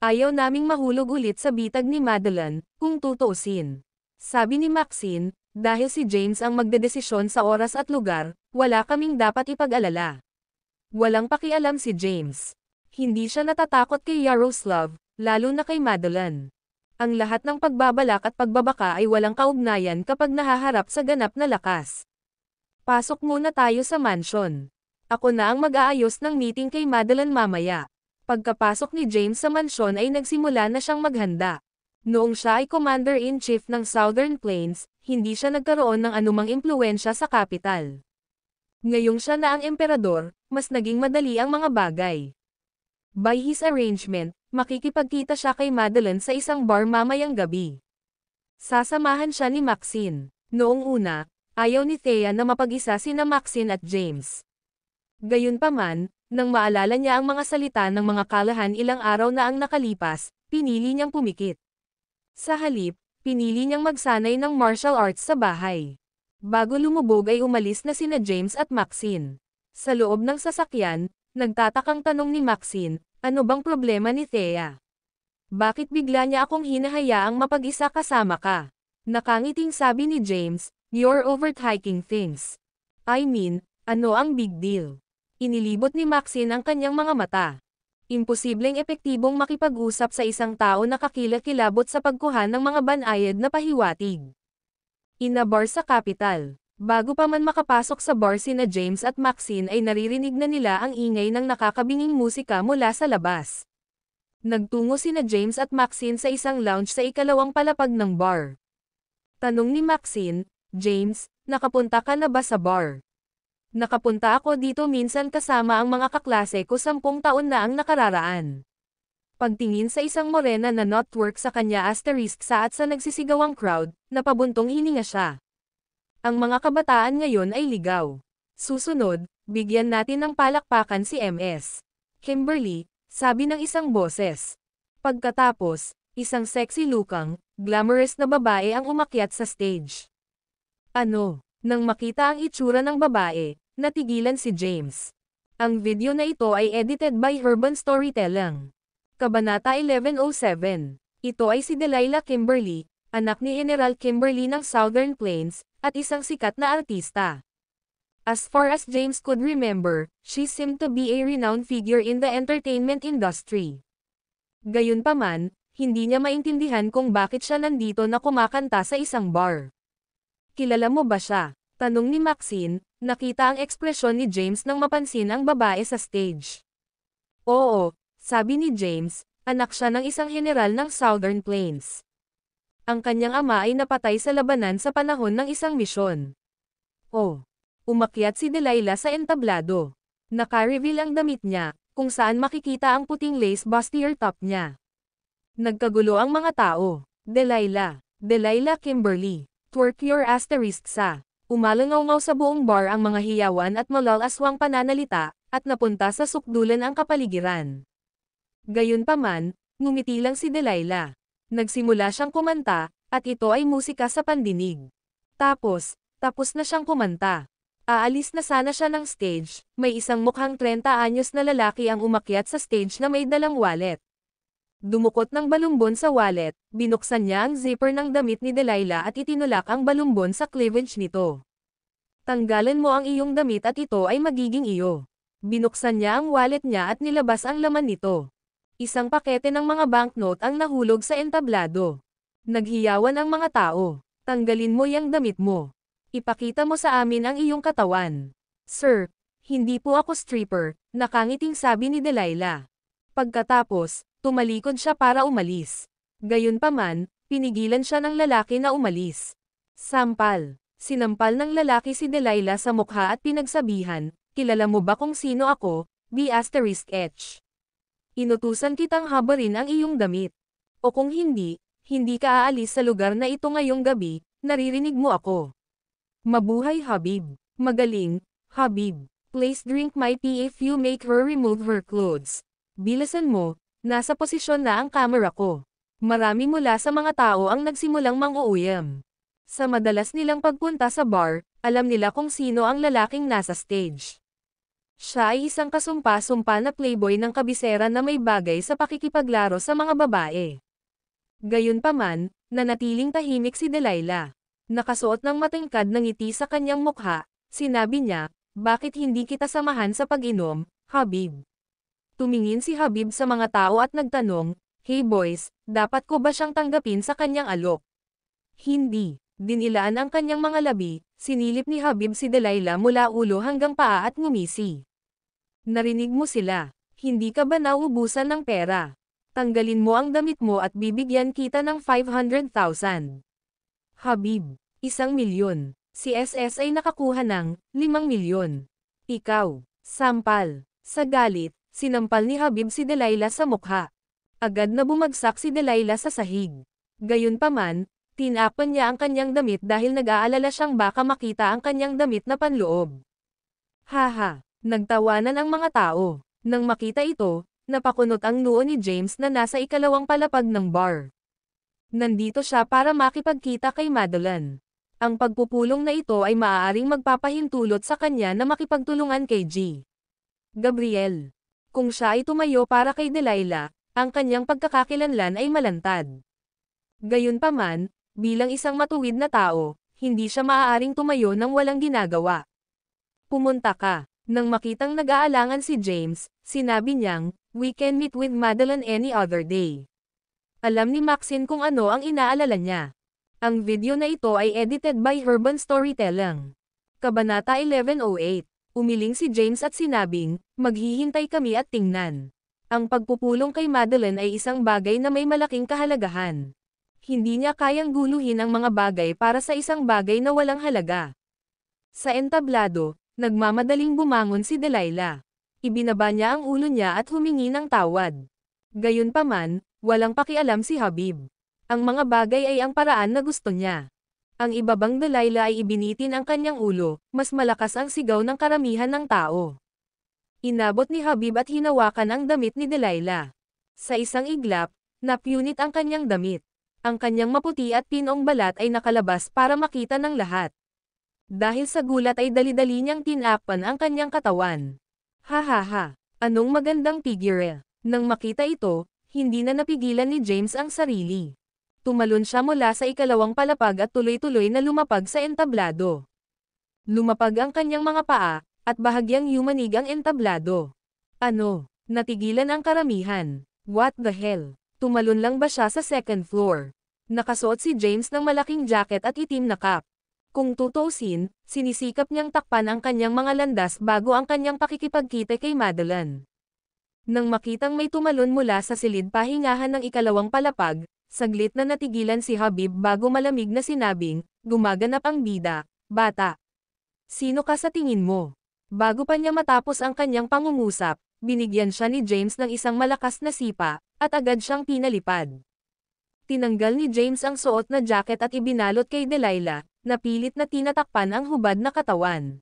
Ayaw naming mahulog ulit sa bitag ni Madeline, kung tutuusin. Sabi ni Maxine, dahil si James ang magdedesisyon sa oras at lugar, wala kaming dapat ipag-alala. Walang pakialam si James. Hindi siya natatakot kay Yaroslav, lalo na kay Madeline. Ang lahat ng pagbabalak at pagbabaka ay walang kaugnayan kapag nahaharap sa ganap na lakas. Pasok muna tayo sa mansion. Ako na ang mag-aayos ng meeting kay Madeline mamaya. Pagkapasok ni James sa mansyon ay nagsimula na siyang maghanda. Noong siya ay Commander-in-Chief ng Southern Plains, hindi siya nagkaroon ng anumang impluwensya sa kapital. Ngayong siya na ang emperador, mas naging madali ang mga bagay. By his arrangement, makikipagkita siya kay Madeline sa isang bar mamayang gabi. Sasamahan siya ni Maxine. Noong una, ayaw ni Thea na mapag-isa sina Maxine at James. Gayunpaman, nang maalala niya ang mga salita ng mga kalahan ilang araw na ang nakalipas, pinili niyang pumikit. Sa halip, pinili niyang magsanay ng martial arts sa bahay. Bago lumubog ay umalis na sina James at Maxine. Sa loob ng sasakyan, nagtatakang tanong ni Maxine, ano bang problema ni Thea? Bakit bigla niya akong hinahayaang mapag-isa kasama ka? Nakangiting sabi ni James, You're overthinking things. I mean, ano ang big deal? Inilibot ni Maxine ang kanyang mga mata. Imposibleng epektibong makipag-usap sa isang tao na kakilakilabot sa pagkuha ng mga banayad na pahiwatig. In a bar sa capital. Bago pa man makapasok sa bar sina James at Maxine ay naririnig na nila ang ingay ng nakakabinging musika mula sa labas. Nagtungo sina James at Maxine sa isang lounge sa ikalawang palapag ng bar. Tanong ni Maxine, James, nakapunta ka na ba sa bar? Nakapunta ako dito minsan kasama ang mga kaklase ko 10 taon na ang nakararaan. Pagtingin sa isang morena na notwork sa kanya asterisk sa at sa nagsisigawang crowd, napabuntong hininga siya. Ang mga kabataan ngayon ay ligaw. Susunod, bigyan natin ng palakpakan si MS. Kimberly, sabi ng isang boses. Pagkatapos, isang sexy-lukang, glamorous na babae ang umakyat sa stage. Ano? Nang makita ang itsura ng babae, natigilan si James. Ang video na ito ay edited by Urban Storytelling. Kabanata 1107. Ito ay si Delilah Kimberly, anak ni General Kimberly ng Southern Plains, at isang sikat na artista. As far as James could remember, she seemed to be a renowned figure in the entertainment industry. Gayunpaman, hindi niya maintindihan kung bakit siya nandito na kumakanta sa isang bar. Kilala mo ba siya? Tanong ni Maxine, nakita ang ekspresyon ni James nang mapansin ang babae sa stage. Oo, sabi ni James, anak siya ng isang general ng Southern Plains. Ang kanyang ama ay napatay sa labanan sa panahon ng isang misyon. Oh, umakyat si Delilah sa entablado. Naka-reveal ang damit niya, kung saan makikita ang puting lace bustier top niya. Nagkagulo ang mga tao. Delilah Kimberly. Twerk your asterisk sa. Umalangaw-ngaw sa buong bar ang mga hiyawan at malalaswang pananalita, at napunta sa sukdulan ang kapaligiran. Gayunpaman, ngumiti lang si Delilah. Nagsimula siyang kumanta, at ito ay musika sa pandinig. Tapos na siyang kumanta. Aalis na sana siya ng stage, may isang mukhang 30 anyos na lalaki ang umakyat sa stage na may dalang wallet. Dumukot ng balumbon sa wallet, binuksan niya ang zipper ng damit ni Delilah at itinulak ang balumbon sa cleavage nito. Tanggalan mo ang iyong damit at ito ay magiging iyo. Binuksan niya ang wallet niya at nilabas ang laman nito. Isang pakete ng mga banknote ang nahulog sa entablado. Naghiyawan ang mga tao. Tanggalin mo yang damit mo. Ipakita mo sa amin ang iyong katawan. Sir, hindi po ako stripper, nakangiting sabi ni Delilah. Pagkatapos, tumalikod siya para umalis. Gayunpaman, pinigilan siya ng lalaki na umalis. Sampal. Sinampal ng lalaki si Delilah sa mukha at pinagsabihan, kilala mo ba kung sino ako, B*H. Inutusan kitang habarin ang iyong damit. O kung hindi ka aalis sa lugar na ito ngayong gabi, naririnig mo ako. Mabuhay Habib. Magaling, Habib. Please drink my tea if you make her remove her clothes. Bilisan mo. Nasa posisyon na ang kamera ko. Marami mula sa mga tao ang nagsimulang mang-uuyam. Sa madalas nilang pagpunta sa bar, alam nila kung sino ang lalaking nasa stage. Siya ay isang kasumpa-sumpa na playboy ng kabisera na may bagay sa pakikipaglaro sa mga babae. Gayunpaman, nanatiling tahimik si Delilah. Nakasuot ng matingkad na ngiti sa kanyang mukha, sinabi niya, bakit hindi kita samahan sa pag-inom, Habib? Tumingin si Habib sa mga tao at nagtanong, hey boys, dapat ko ba siyang tanggapin sa kanyang alok? Hindi. Dinilaan ang kanyang mga labi, sinilip ni Habib si Delilah mula ulo hanggang paa at ngumisi. Narinig mo sila. Hindi ka ba nauubusan ng pera? Tanggalin mo ang damit mo at bibigyan kita ng 500,000. Habib, 1,000,000. Si SS ay nakakuha ng 5,000,000. Ikaw, sampal. Sa galit, sinampal ni Habib si Delilah sa mukha. Agad na bumagsak si Delilah sa sahig. Gayunpaman, tinapan niya ang kanyang damit dahil nag-aalala siyang baka makita ang kanyang damit na panloob. Haha, nagtawanan ang mga tao. Nang makita ito, napakunot ang noo ni James na nasa ikalawang palapag ng bar. Nandito siya para makipagkita kay Madeline. Ang pagpupulong na ito ay maaaring magpapahintulot sa kanya na makipagtulungan kay G. Gabriel. Kung siya ay tumayo para kay Delilah, ang kanyang pagkakakilanlan ay malantad. Gayunpaman, bilang isang matuwid na tao, hindi siya maaaring tumayo nang walang ginagawa. Pumunta ka. Nang makitang nag-aalangan si James, sinabi niyang, "We can meet with Madeline any other day." Alam ni Maxine kung ano ang inaalala niya. Ang video na ito ay edited by Urban Storytelling. Kabanata 1108. Umiling si James at sinabing, "Maghihintay kami at tingnan." Ang pagpupulong kay Madeline ay isang bagay na may malaking kahalagahan. Hindi niya kayang guluhin ang mga bagay para sa isang bagay na walang halaga. Sa entablado, nagmamadaling bumangon si Delilah. Ibinaba niya ang ulo niya at humingi ng tawad. Gayunpaman, walang pakialam si Habib. Ang mga bagay ay ang paraan na gusto niya. Ang ibabang Delilah ay ibinitin ang kanyang ulo, mas malakas ang sigaw ng karamihan ng tao. Inabot ni Habib at hinawakan ang damit ni Delilah. Sa isang iglap, napunit ang kanyang damit. Ang kanyang maputi at pinong balat ay nakalabas para makita ng lahat. Dahil sa gulat ay dali-dali niyang tinakpan ang kanyang katawan. Ha. Anong magandang figure. Nang makita ito, hindi na napigilan ni James ang sarili. Tumalon siya mula sa ikalawang palapag at tuloy-tuloy na lumapag sa entablado. Lumapag ang kanyang mga paa, at bahagyang yumanig ang entablado. Ano? Natigilan ang karamihan. What the hell? Tumalon lang ba siya sa second floor? Nakasuot si James ng malaking jacket at itim na cap. Kung tutuusin, sinisikap niyang takpan ang kanyang mga landas bago ang kanyang pakikipagkita kay Madeline. Nang makitang may tumalon mula sa silid pahingahan ng ikalawang palapag, saglit na natigilan si Habib bago malamig na sinabing, "Gumaganap ang bida, bata. Sino ka sa tingin mo?" Bago pa niya matapos ang kanyang pangungusap, binigyan siya ni James ng isang malakas na sipa, at agad siyang pinalipad. Tinanggal ni James ang suot na jacket at ibinalot kay Delilah, na pilit na tinatakpan ang hubad na katawan.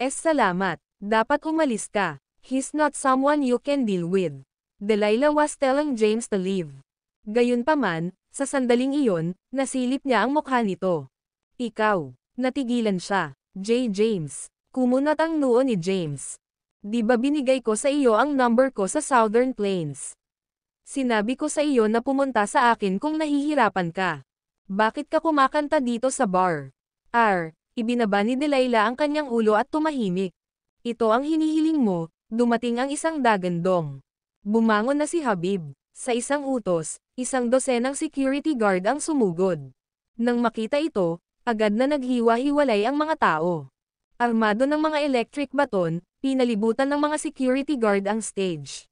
Salamat. Dapat umalis ka. He's not someone you can deal with. Delilah was telling James to leave. Gayunpaman, sa sandaling iyon, nasilip niya ang mukha nito. Ikaw. Natigilan siya. James. Kumunat ang noo ni James. Di ba binigay ko sa iyo ang number ko sa Southern Plains? Sinabi ko sa iyo na pumunta sa akin kung nahihirapan ka. Bakit ka kumakanta dito sa bar? Ibinaba ni Delilah ang kanyang ulo at tumahimik. Ito ang hinihiling mo, dumating ang isang dagandong. Bumangon na si Habib. Sa isang utos, isang dosenang security guard ang sumugod. Nang makita ito, agad na naghiwa-hiwalay ang mga tao. Armado ng mga electric baton, pinalibutan ng mga security guard ang stage.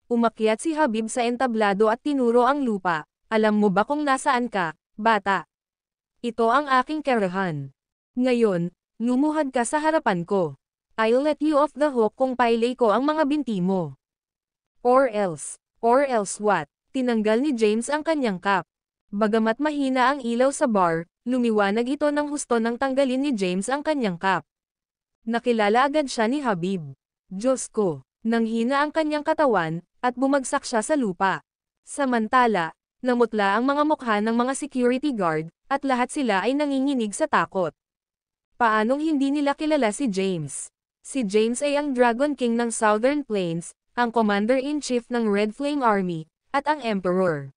Umakyat si Habib sa entablado at tinuro ang lupa. Alam mo ba kung nasaan ka, bata? Ito ang aking karahan. Ngayon, lumuhad ka sa harapan ko. I'll let you off the hook kung pailay ko ang mga binti mo. Or else what? Tinanggal ni James ang kanyang cap. Bagamat mahina ang ilaw sa bar, lumiwanag ito ng husto nang tanggalin ni James ang kanyang cap. Nakilala agad siya ni Habib. Diyos ko, nanghina ang kanyang katawan, at bumagsak siya sa lupa. Samantala, namutla ang mga mukha ng mga security guard, at lahat sila ay nanginginig sa takot. Paanong hindi nila kilala si James? Si James ay ang Dragon King ng Southern Plains, ang Commander-in-Chief ng Red Flame Army, at ang Emperor.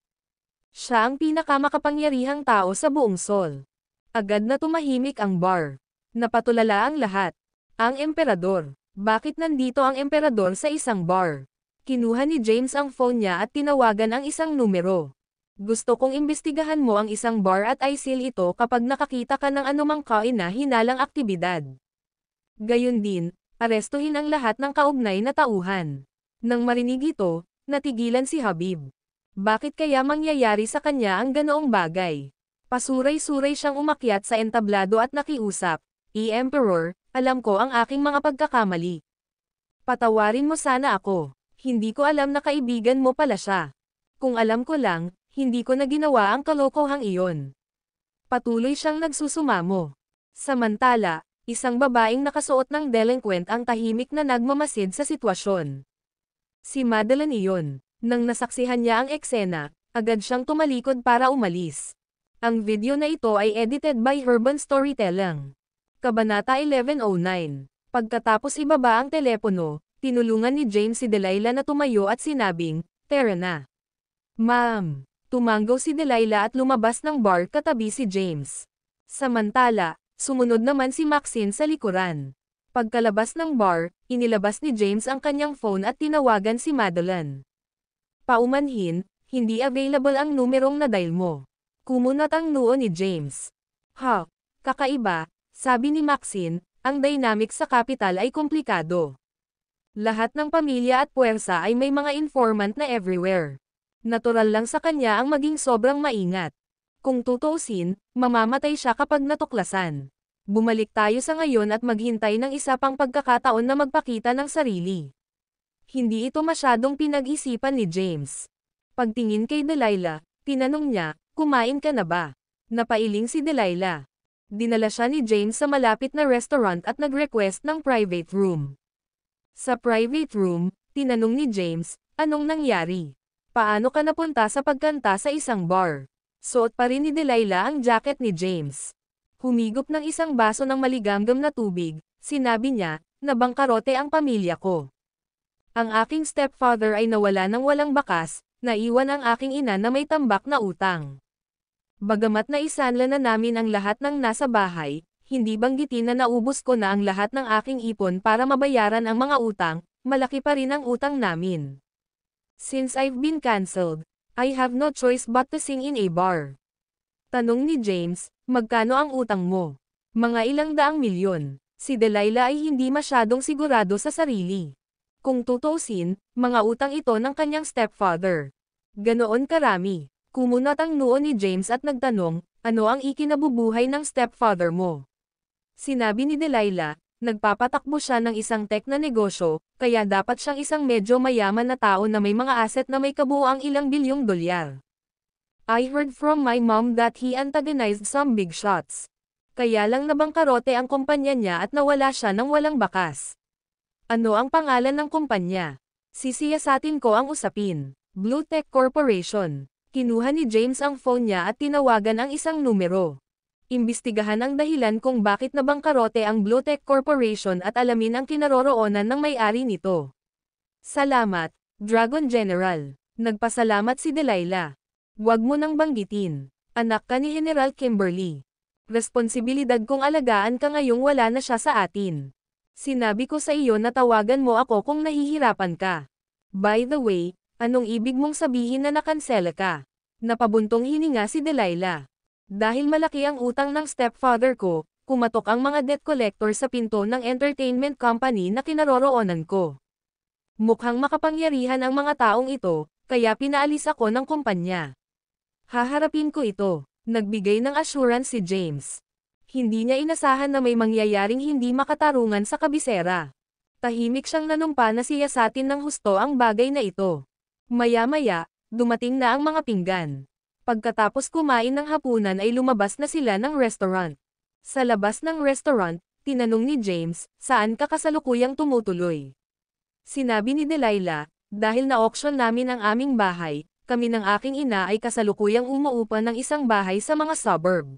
Siya ang pinakamakapangyarihang tao sa buong Sol. Agad na tumahimik ang bar. Napatulala ang lahat. Ang Emperador. Bakit nandito ang Emperador sa isang bar? Kinuha ni James ang phone niya at tinawagan ang isang numero. Gusto kong imbestigahan mo ang isang bar at i-seal ito kapag nakakita ka ng anumang kaina-hinalang aktibidad. Gayon din, arestuhin ang lahat ng kaugnay na tauhan. Nang marinig ito, natigilan si Habib. Bakit kaya mangyayari sa kanya ang ganoong bagay? Pasuray-suray siyang umakyat sa entablado at nakiusap, Emperor, alam ko ang aking mga pagkakamali. Patawarin mo sana ako. Hindi ko alam na kaibigan mo pala siya. Kung alam ko lang, hindi ko na ginawa ang kalokohang iyon. Patuloy siyang nagsusumamo. Samantala, isang babaeng nakasuot ng delinquent ang tahimik na nagmamasid sa sitwasyon. Si Madeline iyon. Nang nasaksihan niya ang eksena, agad siyang tumalikod para umalis. Ang video na ito ay edited by Urban Storytelling. Kabanata 1109. Pagkatapos ibaba ang telepono, tinulungan ni James si Delilah na tumayo at sinabing, "Tara na." "Ma'am." Tumanggaw si Delilah at lumabas ng bar katabi si James. Samantala, sumunod naman si Maxine sa likuran. Pagkalabas ng bar, inilabas ni James ang kanyang phone at tinawagan si Madeline. Paumanhin, hindi available ang numerong na-dial mo. Kumunat ang noo ni James. Ha, kakaiba, sabi ni Maxine, ang dynamic sa kapital ay komplikado. Lahat ng pamilya at puwersa ay may mga informant na everywhere. Natural lang sa kanya ang maging sobrang maingat. Kung tutuusin, mamamatay siya kapag natuklasan. Bumalik tayo sa ngayon at maghintay ng isa pang pagkakataon na magpakita ng sarili. Hindi ito masyadong pinag-isipan ni James. Pagtingin kay Delilah, tinanong niya, kumain ka na ba? Napailing si Delilah. Dinala siya ni James sa malapit na restaurant at nag-request ng private room. Sa private room, tinanong ni James, anong nangyari? Paano ka napunta sa pagkanta sa isang bar? Suot pa rin ni Delilah ang jacket ni James. Humigop ng isang baso ng maligamgam na tubig, sinabi niya, nabangkarote ang pamilya ko. Ang aking stepfather ay nawala ng walang bakas, naiwan ang aking ina na may tambak na utang. Bagamat naisanla na namin ang lahat ng nasa bahay, hindi banggitin na naubos ko na ang lahat ng aking ipon para mabayaran ang mga utang, malaki pa rin ang utang namin. Since I've been cancelled, I have no choice but to sing in a bar. Tanong ni James, magkano ang utang mo? Mga ilang daang milyon. Si Delilah ay hindi masyadong sigurado sa sarili. Kung tutuusin, mga utang ito ng kanyang stepfather. Ganoon karami. Kumunat ang noo ni James at nagtanong, ano ang ikinabubuhay ng stepfather mo? Sinabi ni Delilah, nagpapatakbo siya ng isang tech na negosyo, kaya dapat siyang isang medyo mayaman na tao na may mga asset na may kabuuang ilang bilyong dolyar. I heard from my mom that he antagonized some big shots. Kaya lang nabangkarote ang kumpanya niya at nawala siya ng walang bakas. Ano ang pangalan ng kumpanya? Sisiyasatin ko ang usapin. Blue Tech Corporation. Kinuha ni James ang phone niya at tinawagan ang isang numero. Imbestigahan ang dahilan kung bakit nabangkarote ang Blue Tech Corporation at alamin ang kinaroroonan ng may-ari nito. Salamat, Dragon General. Nagpasalamat si Delilah. Huwag mo nang banggitin. Anak ka ni General Kimberly. Responsibilidad kong alagaan ka ngayong wala na siya sa atin. Sinabi ko sa iyo na tawagan mo ako kung nahihirapan ka. By the way, anong ibig mong sabihin na nakansela ka? Napabuntong hininga si Delilah. Dahil malaki ang utang ng stepfather ko, kumatok ang mga debt collector sa pinto ng entertainment company na kinaroroonan ko. Mukhang makapangyarihan ang mga taong ito, kaya pinaalis ako ng kumpanya. Haharapin ko ito. Nagbigay ng assurance si James. Hindi niya inasahan na may mangyayaring hindi makatarungan sa kabisera. Tahimik siyang nanumpa na siyasatin ng husto ang bagay na ito. Maya-maya, dumating na ang mga pinggan. Pagkatapos kumain ng hapunan ay lumabas na sila ng restaurant. Sa labas ng restaurant, tinanong ni James, saan ka kasalukuyang tumutuloy? Sinabi ni Delilah, dahil na-auction namin ang aming bahay, kami ng aking ina ay kasalukuyang umuupa ng isang bahay sa mga suburb.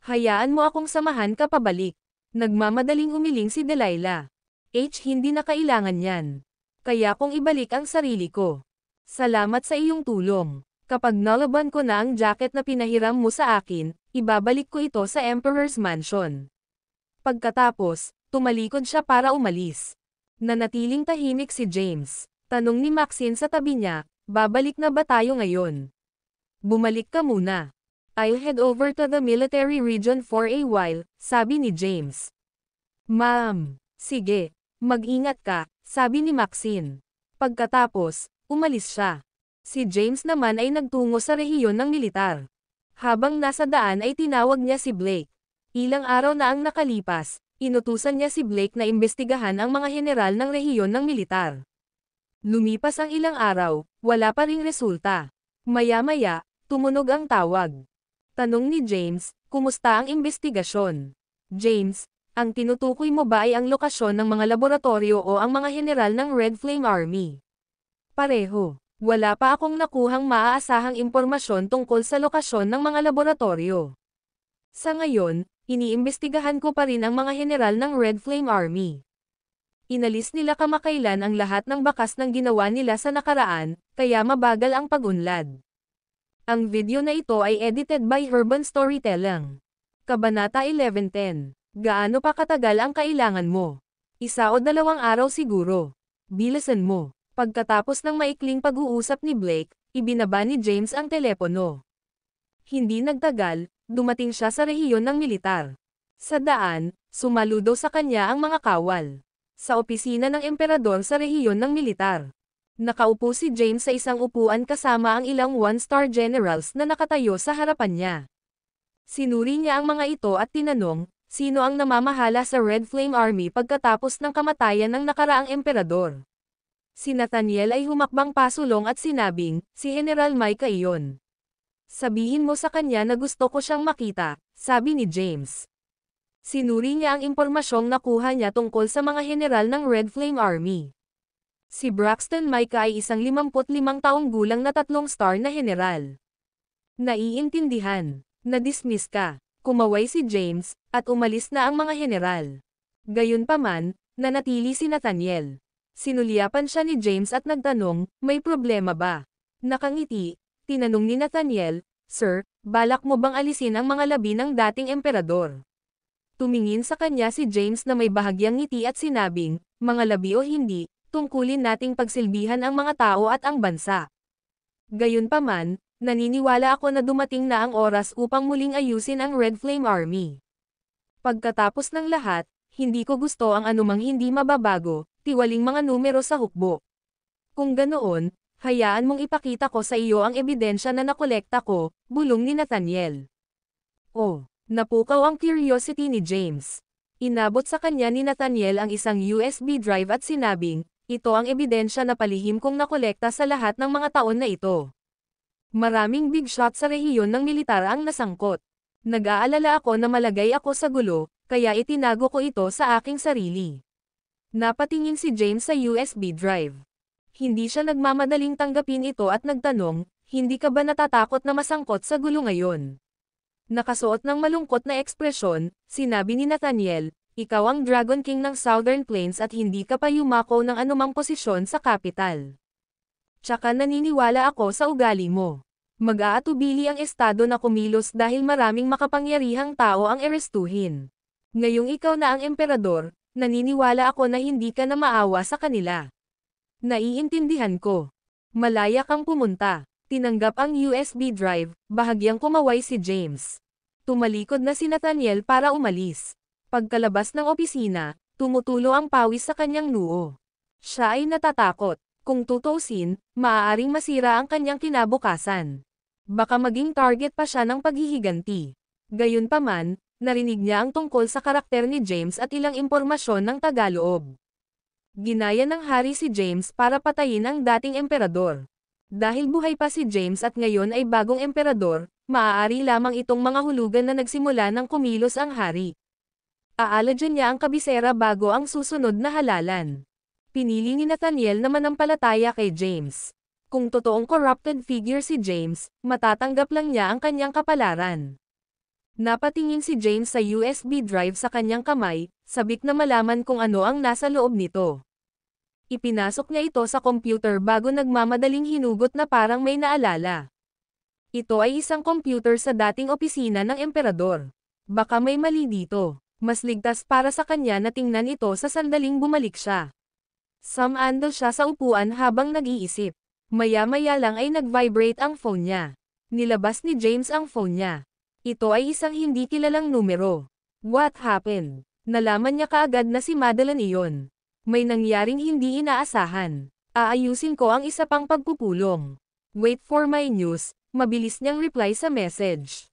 Hayaan mo akong samahan ka pabalik. Nagmamadaling umiling si Delilah. Hindi na kailangan yan. Kaya kong ibalik ang sarili ko. Salamat sa iyong tulong. Kapag nalaban ko na ang jacket na pinahiram mo sa akin, ibabalik ko ito sa Emperor's Mansion. Pagkatapos, tumalikod siya para umalis. Nanatiling tahimik si James. Tanong ni Maxine sa tabi niya, babalik na ba tayo ngayon? Bumalik ka muna. I'll head over to the military region for a while, sabi ni James. Ma'am, sige, mag-ingat ka, sabi ni Maxine. Pagkatapos, umalis siya. Si James naman ay nagtungo sa rehiyon ng militar. Habang nasa daan ay tinawag niya si Blake. Ilang araw na ang nakalipas, inutusan niya si Blake na imbestigahan ang mga general ng rehiyon ng militar. Lumipas ang ilang araw, wala pa ring resulta. Maya-maya, tumunog ang tawag. Tanong ni James, kumusta ang imbestigasyon? James, ang tinutukoy mo ba ay ang lokasyon ng mga laboratorio o ang mga general ng Red Flame Army? Pareho. Wala pa akong nakuhang maaasahang impormasyon tungkol sa lokasyon ng mga laboratorio. Sa ngayon, iniimbestigahan ko pa rin ang mga general ng Red Flame Army. Inalis nila kamakailan ang lahat ng bakas ng ginawa nila sa nakaraan, kaya mabagal ang pag-unlad. Ang video na ito ay edited by Urban Storytelling. Kabanata 1110. Gaano pa katagal ang kailangan mo? 1 o 2 araw siguro. Bilisan mo. Pagkatapos ng maikling pag-uusap ni Blake, ibinaba ni James ang telepono. Hindi nagtagal, dumating siya sa rehiyon ng militar. Sa daan, sumaludo sa kanya ang mga kawal. Sa opisina ng emperador sa rehiyon ng militar. Nakaupo si James sa isang upuan kasama ang ilang one-star generals na nakatayo sa harapan niya. Sinuri niya ang mga ito at tinanong, sino ang namamahala sa Red Flame Army pagkatapos ng kamatayan ng nakaraang emperador. Si Nathaniel ay humakbang pasulong at sinabing, si General Micah iyon. Sabihin mo sa kanya na gusto ko siyang makita, sabi ni James. Sinuri niya ang impormasyong nakuha niya tungkol sa mga general ng Red Flame Army. Si Braxton Micah ay isang 55 taong gulang na 3-star na general. Naiintindihan. Na-dismiss ka. Kumaway si James, at umalis na ang mga general. Gayunpaman, nanatili si Nathaniel. Sinulyapan siya ni James at nagtanong, may problema ba? Nakangiti, tinanong ni Nathaniel, Sir, balak mo bang alisin ang mga labi ng dating emperador? Tumingin sa kanya si James na may bahagyang ngiti at sinabing, mga labi o hindi, tungkulin nating pagsilbihan ang mga tao at ang bansa. Gayunpaman, naniniwala ako na dumating na ang oras upang muling ayusin ang Red Flame Army. Pagkatapos ng lahat, hindi ko gusto ang anumang hindi mababago, tiwaling mga numero sa hukbo. Kung ganoon, hayaan mong ipakita ko sa iyo ang ebidensya na nakolekta ko, bulong ni Nathaniel. Oh, napukaw ang curiosity ni James. Inabot sa kanya ni Nathaniel ang isang USB drive at sinabing, ito ang ebidensya na palihim kong nakolekta sa lahat ng mga taon na ito. Maraming big shot sa rehiyon ng militar ang nasangkot. Nag-aalala ako na malagay ako sa gulo, kaya itinago ko ito sa aking sarili. Napatingin si James sa USB drive. Hindi siya nagmamadaling tanggapin ito at nagtanong, hindi ka ba natatakot na masangkot sa gulo ngayon? Nakasuot ng malungkot na ekspresyon, sinabi ni Nathaniel, ikaw ang Dragon King ng Southern Plains at hindi ka pa yumako ng anumang posisyon sa capital. Tsaka naniniwala ako sa ugali mo. Mag-aatubili ang estado na kumilos dahil maraming makapangyarihang tao ang arestuhin. Ngayong ikaw na ang emperador, naniniwala ako na hindi ka na maawa sa kanila. Naiintindihan ko. Malaya kang pumunta. Tinanggap ang USB drive, bahagyang kumaway si James. Tumalikod na si Nathaniel para umalis. Pagkalabas ng opisina, tumutulo ang pawis sa kanyang noo. Siya ay natatakot. Kung tutusin, maaaring masira ang kanyang kinabukasan. Baka maging target pa siya ng paghihiganti. Gayunpaman, narinig niya ang tungkol sa karakter ni James at ilang impormasyon ng tagaloob. Ginaya ng hari si James para patayin ang dating emperador. Dahil buhay pa si James at ngayon ay bagong emperador, maaari lamang itong mga hulugan na nagsimula ng kumilos ang hari. Aaladyan niya ang kabisera bago ang susunod na halalan. Pinili ni Nathaniel na manampalataya kay James. Kung totoong corrupted figure si James, matatanggap lang niya ang kanyang kapalaran. Napatingin si James sa USB drive sa kanyang kamay, sabik na malaman kung ano ang nasa loob nito. Ipinasok niya ito sa computer bago nagmamadaling hinugot na parang may naalala. Ito ay isang computer sa dating opisina ng emperador. Baka may mali dito. Mas ligtas para sa kanya na tingnan ito sa sandaling bumalik siya. Sumando siya sa upuan habang nag-iisip. Maya-maya lang ay nag-vibrate ang phone niya. Nilabas ni James ang phone niya. Ito ay isang hindi kilalang numero. What happened? Nalaman niya kaagad na si Madeline iyon. May nangyaring hindi inaasahan. Aayusin ko ang isa pang pagpupulong. Wait for my news, mabilis niyang reply sa message.